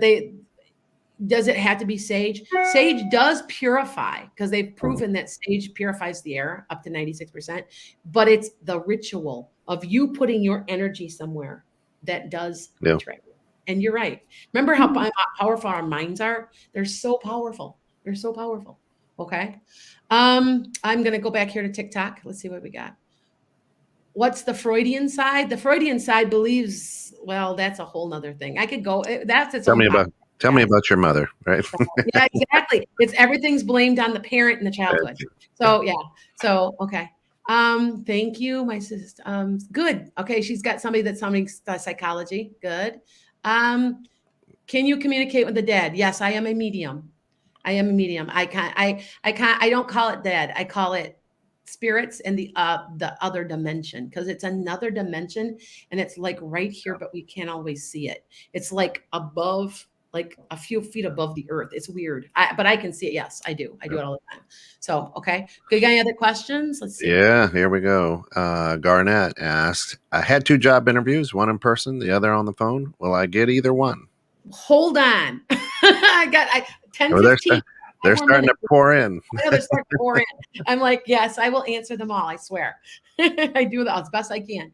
Does it have to be sage? Sage does purify because they've proven that sage purifies the air up to 96%, but it's the ritual of you putting your energy somewhere that does the trick. And you're right. Remember how powerful our minds are? They're so powerful. They're so powerful. Okay. I'm going to go back here to TikTok. Let's see what we got. What's the Freudian side? The Freudian side believes, well, that's a whole nother thing. I could go, that's its own topic. Tell me about your mother, right? Yeah, exactly. Everything's blamed on the parent in the childhood. So yeah. So okay. Thank you, my sister. Good. Okay, she's got somebody that's psychology. Good. Can you communicate with the dead? Yes, I am a medium. I am a medium. I don't call it dead. I call it spirits and the other dimension, because it's another dimension and it's like right here, but we can't always see it. It's like above, like a few feet above the earth. It's weird, but I can see it. Yes, I do. I do it all the time. So, okay. You got any other questions? Let's see. Yeah, here we go. Garnett asked, I had 2 job interviews, one in person, the other on the phone. Will I get either one? Hold on. I got 10, 15. They're starting to pour in. I know they're starting to pour in. I'm like, yes, I will answer them all. I swear. I do that as best I can.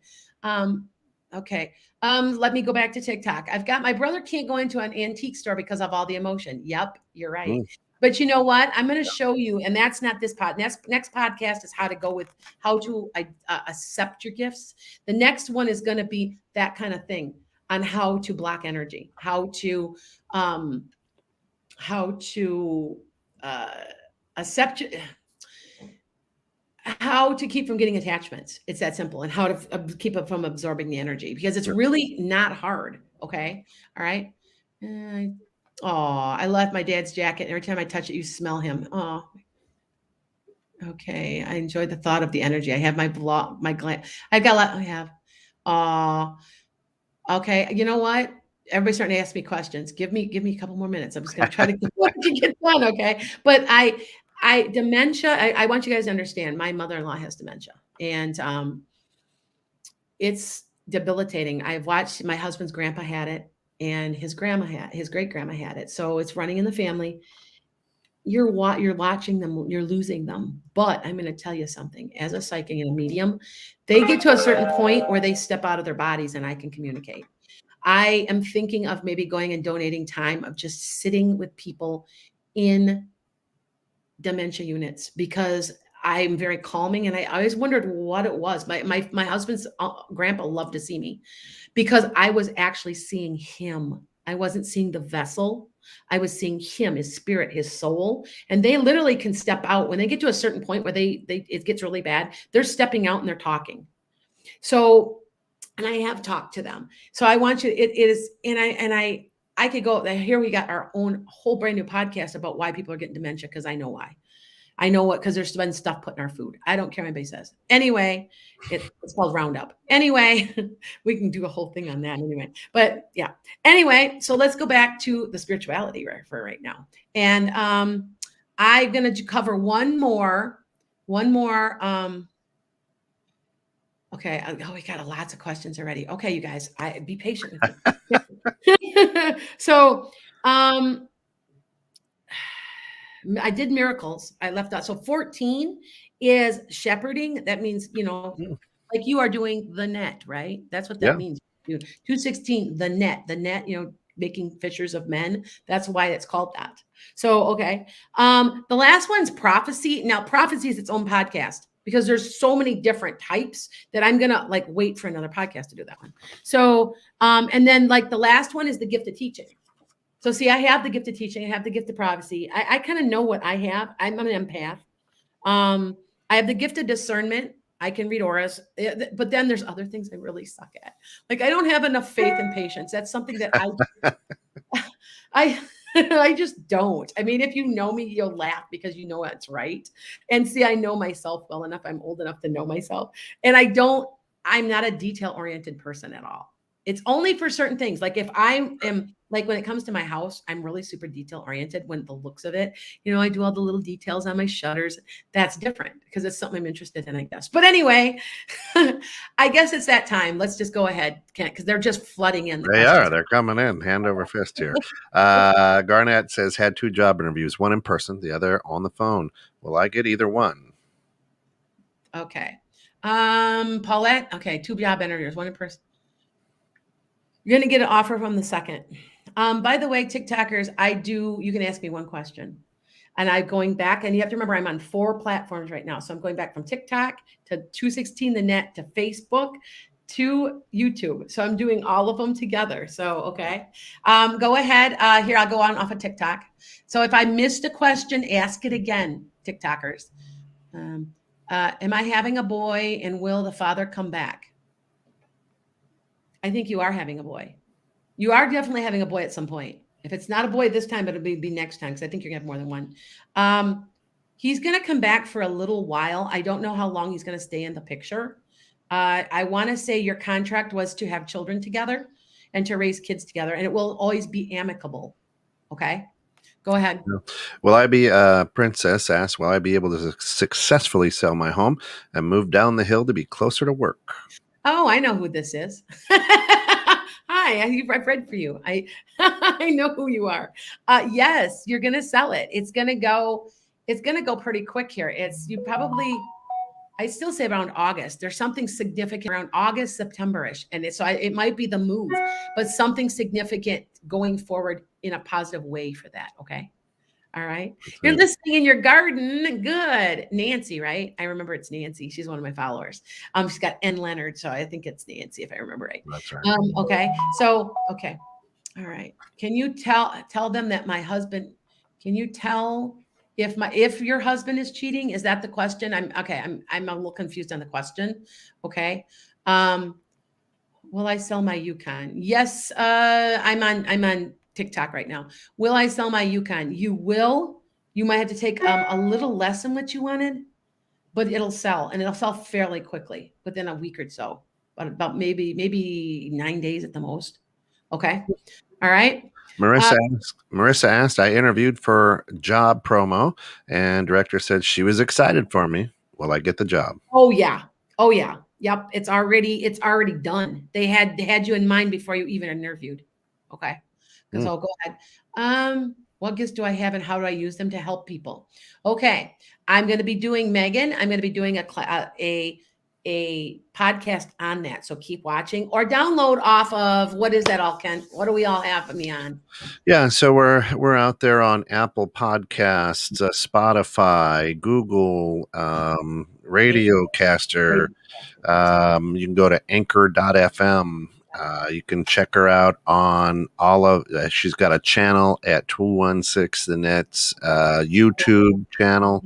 Okay. Let me go back to TikTok. I've got, my brother can't go into an antique store because of all the emotion. Yep, you're right. But you know what? I'm going to show you, and that's not this pod. Next podcast is how to accept your gifts. The next one is going to be that kind of thing on how to block energy, how to accept, how to keep from getting attachments. It's that simple. And how to keep it from absorbing the energy, because it's really not hard. Okay. All right. I left my dad's jacket. Every time I touch it, you smell him. Oh, okay. I enjoyed the thought of the energy. I have I've got a lot. I have. Okay. You know what? Everybody's starting to ask me questions. Give me a couple more minutes. I'm just going to try to get done. Okay. But dementia, I want you guys to understand, my mother-in-law has dementia, and it's debilitating. I've watched my husband's grandpa had it, and his great grandma had it. So it's running in the family. You're watching them, you're losing them. But I'm going to tell you something, as a psychic and a medium, they get to a certain point where they step out of their bodies and I can communicate. I am thinking of maybe going and donating time of just sitting with people in dementia units, because I'm very calming, and I always wondered what it was. My husband's grandpa loved to see me because I was actually seeing him. I wasn't seeing the vessel. I was seeing him, his spirit, his soul. And they literally can step out when they get to a certain point where it gets really bad. They're stepping out and they're talking. So, and I have talked to them. So I want you, it is, and I could go here. We got our own whole brand new podcast about why people are getting dementia, because I know why. I know what, because there's been stuff put in our food. I don't care what anybody says. Anyway, it's called Roundup. Anyway, we can do a whole thing on that anyway. But yeah. Anyway, so let's go back to the spirituality for right now. And I'm going to cover one more. Okay. We got lots of questions already. Okay, you guys, be patient with me. So, I did miracles. I left out. So 14 is shepherding. That means, like you are doing the net, right? That's what that means. 216, the net, making fishers of men. That's why it's called that. So, okay. The last one's prophecy. Now, prophecy is its own podcast, because there's so many different types that I'm going to wait for another podcast to do that one. So, and then the last one is the gift of teaching. So see, I have the gift of teaching. I have the gift of prophecy. I kind of know what I have. I'm an empath. I have the gift of discernment. I can read auras, but then there's other things I really suck at. I don't have enough faith and patience. That's something that I just don't. I mean, if you know me, you'll laugh because you know it's right. And see, I know myself well enough. I'm old enough to know myself. And I'm not a detail-oriented person at all. It's only for certain things. Like if I am like when it comes to my house, I'm really super detail oriented when the looks of it. You know, I do all the little details on my shutters. That's different because it's something I'm interested in, I guess. But anyway, I guess it's that time. Let's just go ahead, Kent, because they're just flooding in the They questions. are. They're coming in hand over fist here. Garnett says, had 2 job interviews, one in person, the other on the phone. Will I get either one? Okay. Paulette, okay, 2 job interviews, one in person. You're going to get an offer from the second. By the way, TikTokers, you can ask me one question. And I'm going back, and you have to remember I'm on 4 platforms right now. So I'm going back from TikTok to 216 the net to Facebook to YouTube. So I'm doing all of them together. So, okay. Go ahead. Here, I'll go on off of TikTok. So if I missed a question, ask it again, TikTokers. Am I having a boy, and will the father come back? I think you are having a boy. You are definitely having a boy at some point. If it's not a boy this time, it'll be next time, because I think you're gonna have more than one. He's gonna come back for a little while. I don't know how long he's gonna stay in the picture. I want to say your contract was to have children together and to raise kids together, and it will always be amicable. Okay, go ahead. Will I be, Princess asks, will I be able to successfully sell my home and move down the hill to be closer to work? Oh, I know who this is. Hi, I've read for you. I I know who you are. Yes, you're gonna sell it. It's gonna go pretty quick here. I still say around August. There's something significant around August, September-ish. And it might be the move, but something significant going forward in a positive way for that. Okay. All right. You're listening in your garden. Good. Nancy, right? I remember it's Nancy. She's one of my followers. She's got N. Leonard. So I think it's Nancy, if I remember right. That's right. Okay. So, okay. All right. Can you tell them that my husband, can you tell if your husband is cheating? Is that the question? I'm a little confused on the question. Okay. Will I sell my Yukon? Yes. I'm on TikTok right now. Will I sell my Yukon? You will. You might have to take a little less than what you wanted, but it'll sell, and it'll sell fairly quickly within a week or so, but about maybe 9 days at the most. Okay. All right. Marissa asked, I interviewed for job promo, and director said she was excited for me. Will I get the job? Oh yeah. Oh yeah. Yep. It's already done. They had you in mind before you even interviewed. Okay. So go ahead. What gifts do I have, and how do I use them to help people? Okay. I'm going to be doing, Megan, I'm going to be doing a podcast on that. So keep watching or download off of, what is that all, Ken? What do we all have me on? Yeah, so we're out there on Apple Podcasts, Spotify, Google, Radiocaster. You can go to anchor.fm. You can check her out on all of. She's got a channel at 216 the Net's YouTube channel.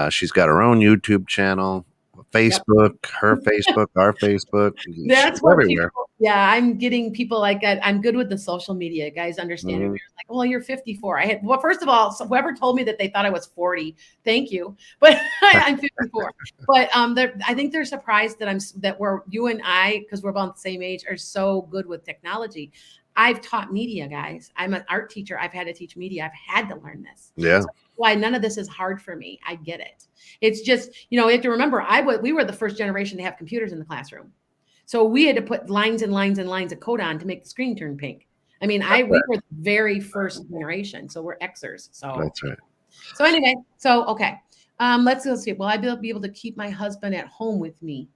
She's got her own YouTube channel. Facebook, her Facebook, our Facebook. That's what everywhere. Yeah, I'm getting people like that. I'm good with the social media. Guys understand it. Like, well, you're 54. First of all, whoever told me that they thought I was 40, thank you. But I'm 54. But I think they're surprised that you and I, because we're about the same age, are so good with technology. I've taught media, guys. I'm an art teacher. I've had to teach media. I've had to learn this. Yeah. So why none of this is hard for me. I get it. It's just, you have to remember, we were the first generation to have computers in the classroom. So we had to put lines and lines and lines of code on to make the screen turn pink. I mean, we were the very first generation. So we're Xers. So that's right. So anyway, okay. Let's see. Will I be able to keep my husband at home with me?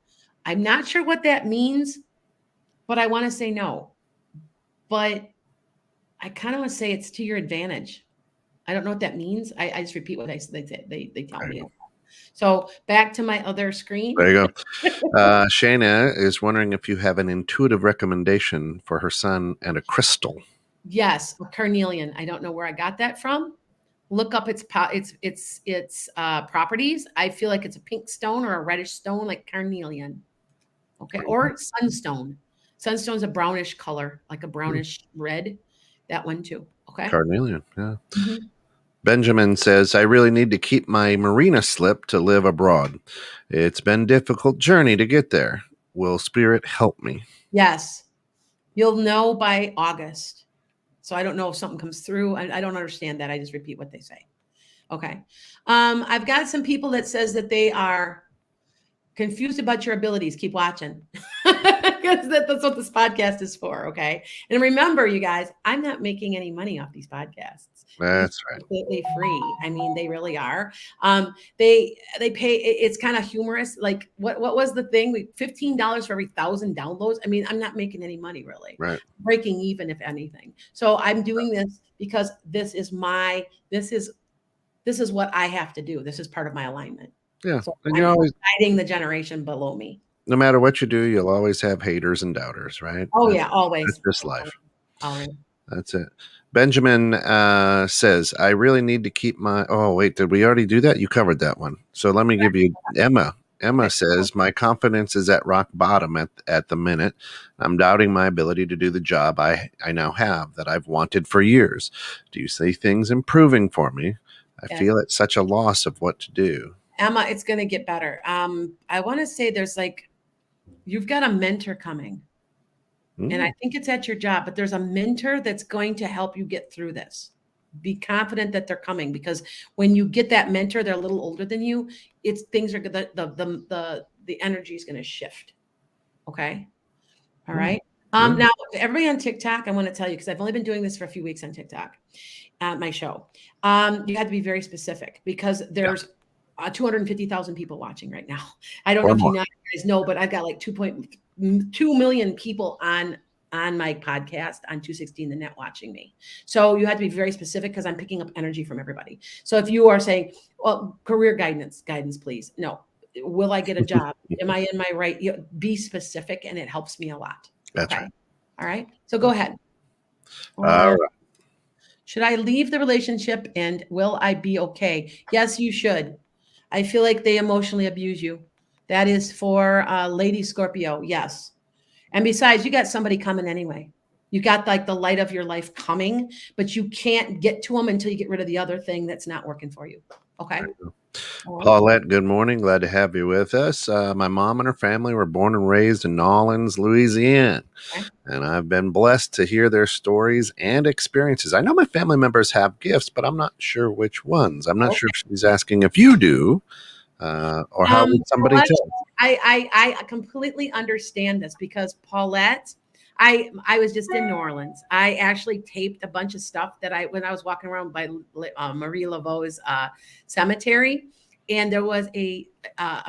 I'm not sure what that means, but I want to say no. But I kind of want to say it's to your advantage. I don't know what that means. I just repeat what they tell me. So back to my other screen. There you go. Shayna is wondering if you have an intuitive recommendation for her son and a crystal. Yes, carnelian. I don't know where I got that from. Look up its properties. I feel like it's a pink stone or a reddish stone, like carnelian. Okay, or sunstone. Sunstone's a brownish color, like a brownish red. That one too. Okay. Carnelian. Yeah. Mm-hmm. Benjamin says, I really need to keep my marina slip to live abroad. It's been a difficult journey to get there. Will spirit help me? Yes. You'll know by August. So I don't know if something comes through. I don't understand that. I just repeat what they say. Okay. I've got some people that says that they are confused about your abilities. Keep watching. Because that's what this podcast is for. Okay. And remember, you guys, I'm not making any money off these podcasts. That's right. Completely free. I mean, they really are. They pay. It's kind of humorous. Like what was the thing? $15 for every 1,000 downloads. I mean, I'm not making any money really. Right. Breaking even, if anything. So I'm doing this because this is what I have to do. This is part of my alignment. Yeah. So And I'm you're always, guiding the generation below me. no matter what you do, you'll always have haters and doubters, right? Oh yeah, always. That's just life. Always. That's it. Benjamin says, I really need to keep my. Oh, wait, did we already do that? You covered that one. So let me give you Emma. Emma says, my confidence is at rock bottom at the minute. I'm doubting my ability to do the job I now have that I've wanted for years. Do you see things improving for me? I feel it's such a loss of what to do. Emma, it's going to get better. I want to say you've got a mentor coming. And I think it's at your job, but there's a mentor that's going to help you get through this. Be confident that they're coming, because when you get that mentor, they're a little older than you. Things are the energy is going to shift. Okay. All right. Now everybody on TikTok, I want to tell you, because I've only been doing this for a few weeks on TikTok, my show. You have to be very specific, because there's 250,000 people watching right now. I don't know if you guys know, but I've got like 2.2 million people on my podcast on 216 the net watching me. So you have to be very specific, because I'm picking up energy from everybody. So if you are saying, well, career guidance, please. No. Will I get a job? Am I in my right? Be specific, and it helps me a lot. That's right. All right. So go ahead. All right. Should I leave the relationship, and will I be okay? Yes, you should. I feel like they emotionally abuse you. That is for Lady Scorpio. Yes. And besides, you got somebody coming anyway. You got like the light of your life coming, but you can't get to them until you get rid of the other thing that's not working for you. Okay. Paulette, good morning. Glad to have you with us. My mom and her family were born and raised in New Orleans, Louisiana. Okay. And I've been blessed to hear their stories and experiences. I know my family members have gifts, but I'm not sure which ones. I'm not sure if she's asking if you do, or how would somebody tell? I completely understand this, because Paulette, I was just in New Orleans. I actually taped a bunch of stuff when I was walking around by Marie Laveau's cemetery, and there was a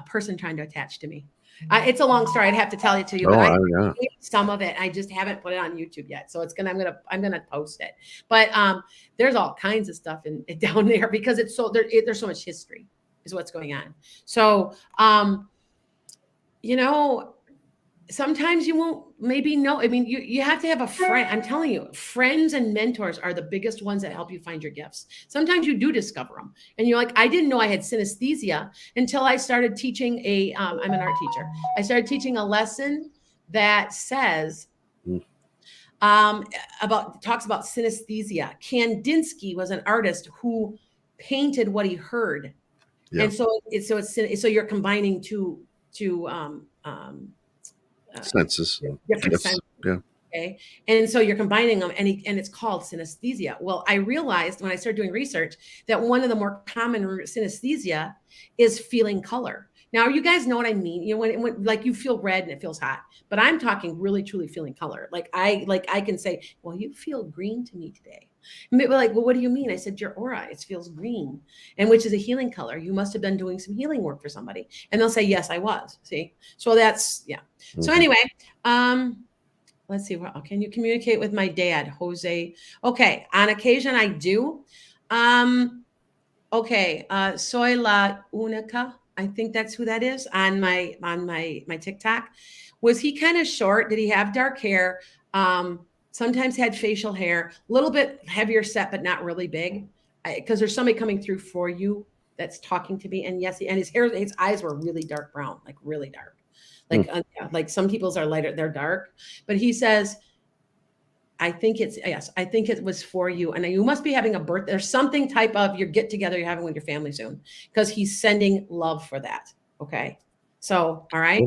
person trying to attach to me. It's a long story. I'd have to tell it to you, but I taped some of it. I just haven't put it on YouTube yet, so I'm gonna post it. But there's all kinds of stuff down there, because there's so much history is what's going on. So sometimes you won't maybe know. I mean, you have to have a friend. I'm telling you, friends and mentors are the biggest ones that help you find your gifts. Sometimes you do discover them, and you're like, I didn't know I had synesthesia until I started teaching I'm an art teacher. I started teaching a lesson that says, talks about synesthesia. Kandinsky was an artist who painted what he heard. Yeah. And so you're combining two senses, different senses. Yeah. Okay. And so you're combining them, and it's called synesthesia. Well, I realized when I started doing research that one of the more common synesthesia is feeling color. Now, you guys know what I mean. When like you feel red and it feels hot, but I'm talking really truly feeling color. Like I can say, well, you feel green to me today. And they're like, well, what do you mean? I said, your aura, it feels green, and which is a healing color. You must have been doing some healing work for somebody. And they'll say, yes, I was. See? So that's, yeah. Mm-hmm. So anyway, let's see. Well, can you communicate with my dad, Jose? Okay. On occasion I do. Okay. Soy la única. I think that's who that is on my TikTok. Was he kind of short? Did he have dark hair? Sometimes had facial hair, a little bit heavier set, but not really big, because there's somebody coming through for you that's talking to me. And yes, and his eyes were really dark brown, like really dark. Like some people's are lighter, they're dark. But he says, I think it was for you. And you must be having a birthday. There's something type of your get together you're having with your family soon, because he's sending love for that. Okay. So, all right.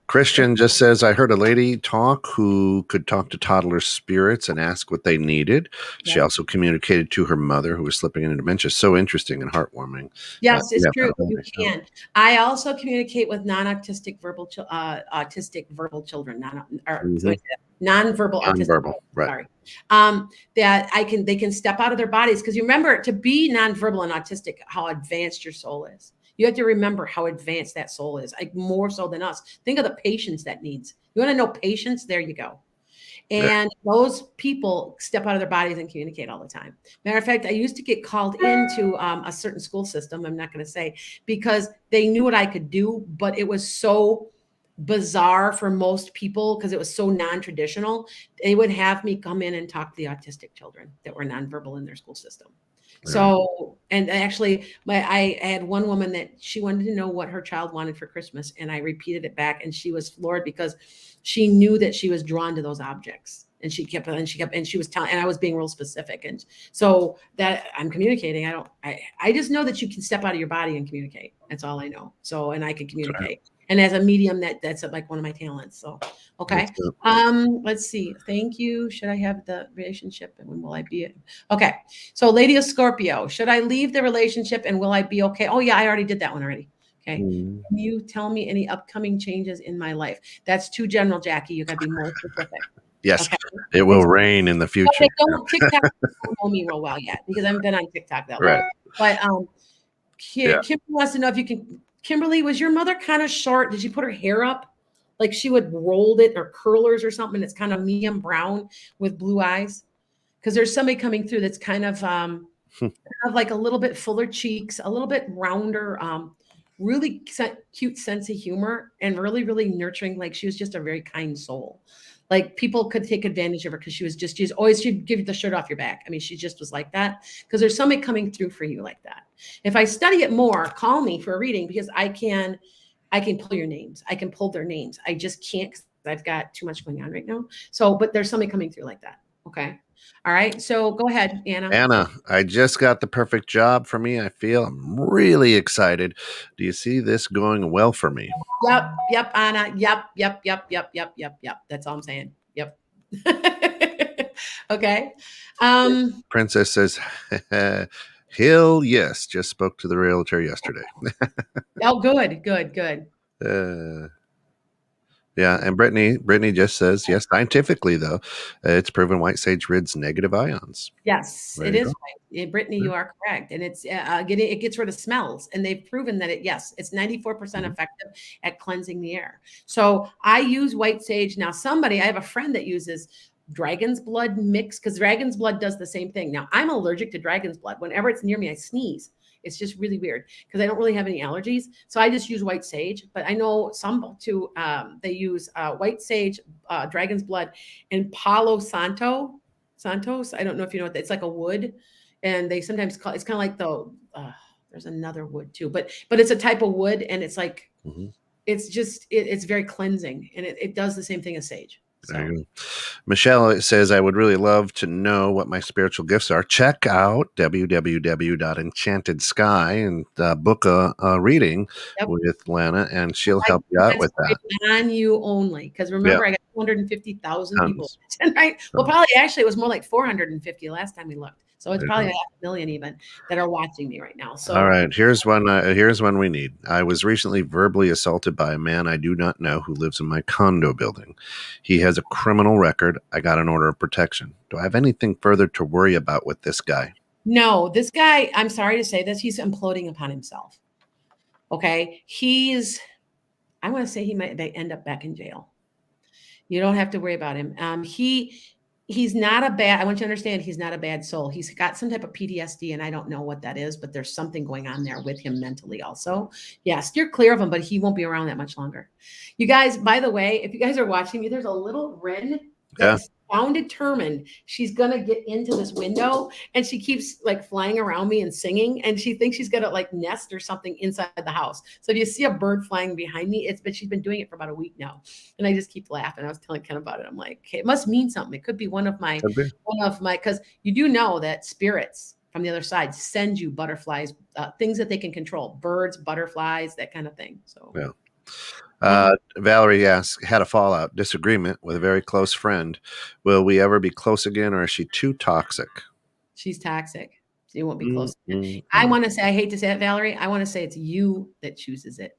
Christian just says, I heard a lady talk who could talk to toddler spirits and ask what they needed. She Yep. also communicated to her mother who was slipping into dementia. So interesting and heartwarming. Yes, it's Yeah, true. that You way. can. I also communicate with non-autistic autistic verbal children, Mhm. non-verbal autistic. Nonverbal, right? Sorry, that they can step out of their bodies, because you remember, to be non-verbal and autistic, how advanced your soul is. You have to remember how advanced that soul is, like more so than us. Think of the patience that needs. You want to know patience? There you go. Yeah. And those people step out of their bodies and communicate all the time. Matter of fact, I used to get called into a certain school system, I'm not going to say, because they knew what I could do, but it was so bizarre for most people because it was so non-traditional. They would have me come in and talk to the autistic children that were nonverbal in their school system. So, and actually, I had one woman that she wanted to know what her child wanted for Christmas, and I repeated it back, and she was floored because she knew that she was drawn to those objects, and she was telling, and I was being real specific, and so that I'm communicating. I just know that you can step out of your body and communicate. That's all I know. So, and I can communicate, and as a medium, that's like one of my talents. So, okay. Let's see. Thank you. Should I have the relationship, and when will I be? Okay. So, Lady of Scorpio, should I leave the relationship and will I be okay? Oh, yeah, I already did that one already. Okay. Can you tell me any upcoming changes in my life? That's too general, Jackie. You got to be more specific. Yes, Okay. it will rain in the future. TikTok don't know me real well yet because I haven't been on TikTok that long. Right. But Kimberly wants to know if you can. Kimberly, was your mother kind of short? Did she put her hair up? Like she would rolled it or curlers or something? It's kind of medium brown with blue eyes. Because there's somebody coming through that's kind of like a little bit fuller cheeks, a little bit rounder, really cute sense of humor, and really, really nurturing. Like she was just a very kind soul. Like people could take advantage of her because she'd give you the shirt off your back. I mean, she just was like that. Because there's somebody coming through for you like that. If I study it more, call me for a reading because I can pull your names. I can pull their names. I just can't because I've got too much going on right now. So, but there's somebody coming through like that. Okay. All right. So go ahead, Anna. Anna, I just got the perfect job for me. I feel I'm really excited. Do you see this going well for me? Yep, Anna. Yep. That's all I'm saying. Yep. Okay. Princess says, Hill, yes, just spoke to the realtor yesterday. Oh, good. Uh, yeah, and Brittany just says, yes, scientifically, though, it's proven white sage rids negative ions. Yes, There it you is go. right. Brittany, you are correct. And it gets rid of smells. And they've proven that it's 94% effective at cleansing the air. So I use white sage. Now, I have a friend that uses dragon's blood mix because dragon's blood does the same thing. Now, I'm allergic to dragon's blood. Whenever it's near me, I sneeze. It's just really weird because I don't really have any allergies. So I just use white sage. But I know some too, they use white sage, dragon's blood, and Palo Santos. I don't know if you know what it's like a wood, and they sometimes call it's kind of like there's another wood too, but it's a type of wood, and it's like it's very cleansing, and it does the same thing as sage. So. Michelle says, I would really love to know what my spiritual gifts are. Check out www.enchantedsky and book a reading with Lana, and she'll help you out with that. On you only. Because remember, I got 250,000 people. Right? Well, actually, it was more like 450 last time we looked. So it's probably 500,000 even that are watching me right now. So all right, here's one we need. I was recently verbally assaulted by a man I do not know who lives in my condo building. He has a criminal record. I got an order of protection. Do I have anything further to worry about with this guy? No, this guy, I'm sorry to say this, he's imploding upon himself. Okay. I want to say he might end up back in jail. You don't have to worry about him. He's not I want you to understand, he's not a bad soul. He's got some type of PTSD, and I don't know what that is, but there's something going on there with him mentally also. Yeah, steer clear of him, but he won't be around that much longer. You guys, by the way, if you guys are watching me, there's a little wren that's found determined she's going to get into this window, and she keeps like flying around me and singing, and she thinks she's going to like nest or something inside the house. So if you see a bird flying behind me, but she's been doing it for about a week now, and I just keep laughing. I was telling Ken about it. I'm like, okay, it must mean something. It could be one of my because you do know that spirits from the other side send you butterflies, things that they can control, birds, butterflies, that kind of thing. So Valerie asks, had a fallout, disagreement with a very close friend. Will we ever be close again, or is she too toxic? She's toxic. You won't be Mm, close. mm, I mm. want to say, I hate to say it, Valerie. I want to say it's you that chooses it.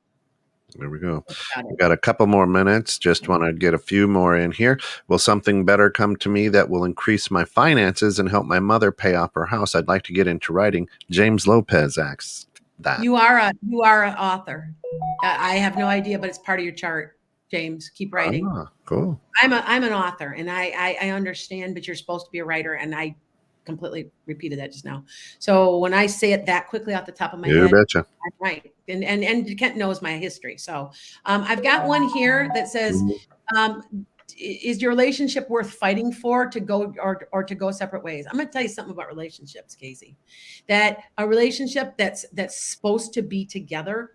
There we go. Got We it. got a couple more minutes. Just want to get a few more in here. Will something better come to me that will increase my finances and help my mother pay off her house? I'd like to get into writing. James Lopez asks that. You are an author. I have no idea, but it's part of your chart, James. Keep writing. Cool. I'm an author, and I understand, but you're supposed to be a writer, and I completely repeated that just now. So when I say it that quickly off the top of my You head, betcha. I'm right. And Kent knows my history. So I've got one here that says, is your relationship worth fighting for to go or to go separate ways? I'm going to tell you something about relationships, Casey. That a relationship that's supposed to be together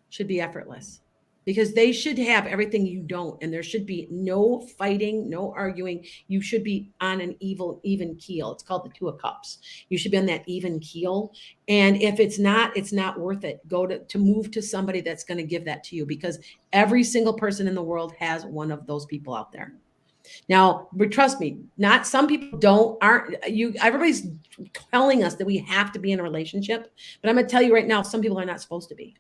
should be effortless, because they should have everything you don't, and there should be no fighting, no arguing. You should be on an even keel. It's called the Two of Cups. You should be on that even keel. And if it's not worth it. Go to move to somebody that's going to give that to you, because every single person in the world has one of those people out there. Now, but trust me, not some people aren't you. Everybody's telling us that we have to be in a relationship, but I'm going to tell you right now, some people are not supposed to be.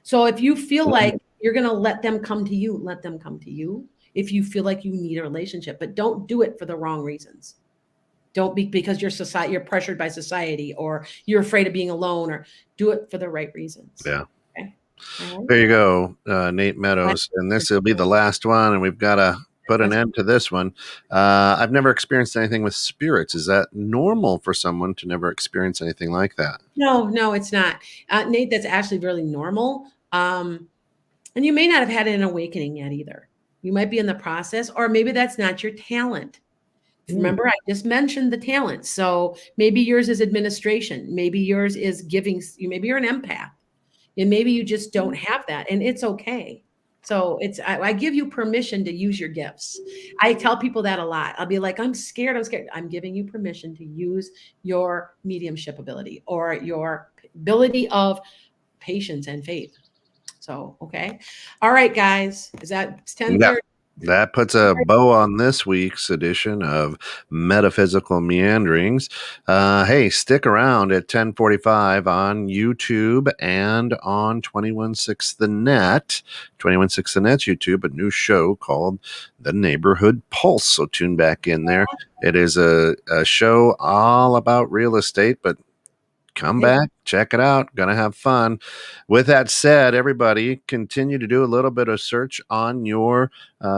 So if you feel like you're going to let them come to you, let them come to you. If you feel like you need a relationship, but don't do it for the wrong reasons. Don't be because you're pressured by society, or you're afraid of being alone, or do it for the right reasons. Yeah. Okay. All right. There you go, Nate Meadows. And this will be the last one, and we've got to put an end to this one. I've never experienced anything with spirits. Is that normal for someone to never experience anything like that? No, it's not. Nate, that's actually really normal. And you may not have had an awakening yet either. You might be in the process, or maybe that's not your talent. Remember, I just mentioned the talent. So maybe yours is administration. Maybe yours is giving. Maybe you're an empath, and maybe you just don't have that, and it's okay. So I give you permission to use your gifts. I tell people that a lot. I'll be like, I'm scared. I'm giving you permission to use your mediumship ability, or your ability of patience and faith. So, okay. All right, guys. It's 10:30. Yeah. That puts a bow on this week's edition of Metaphysical Meanderings. Hey, stick around at 10:45 on YouTube and on 216 The Net. 216 The Net's YouTube, a new show called The Neighborhood Pulse. So tune back in there. It is a show all about real estate, but come back, check it out. Gonna have fun. With that said, everybody continue to do a little bit of search on your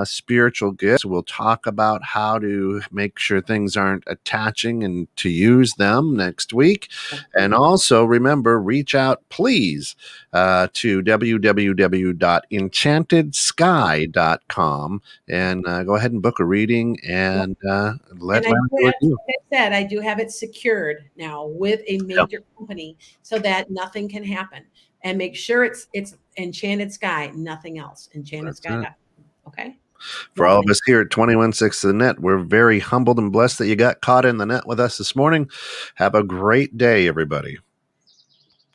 spiritual gifts. We'll talk about how to make sure things aren't attaching and to use them next week. And also remember, reach out, please, to www.enchantedSky.com and go ahead and book a reading and let Lana do it. Like I said, I do have it secured now with a major company, so that nothing can happen. And make sure it's Enchanted Sky, nothing else. Enchanted Sky. Okay. For all of us here at 216 The Net, we're very humbled and blessed that you got caught in the net with us this morning. Have a great day, everybody.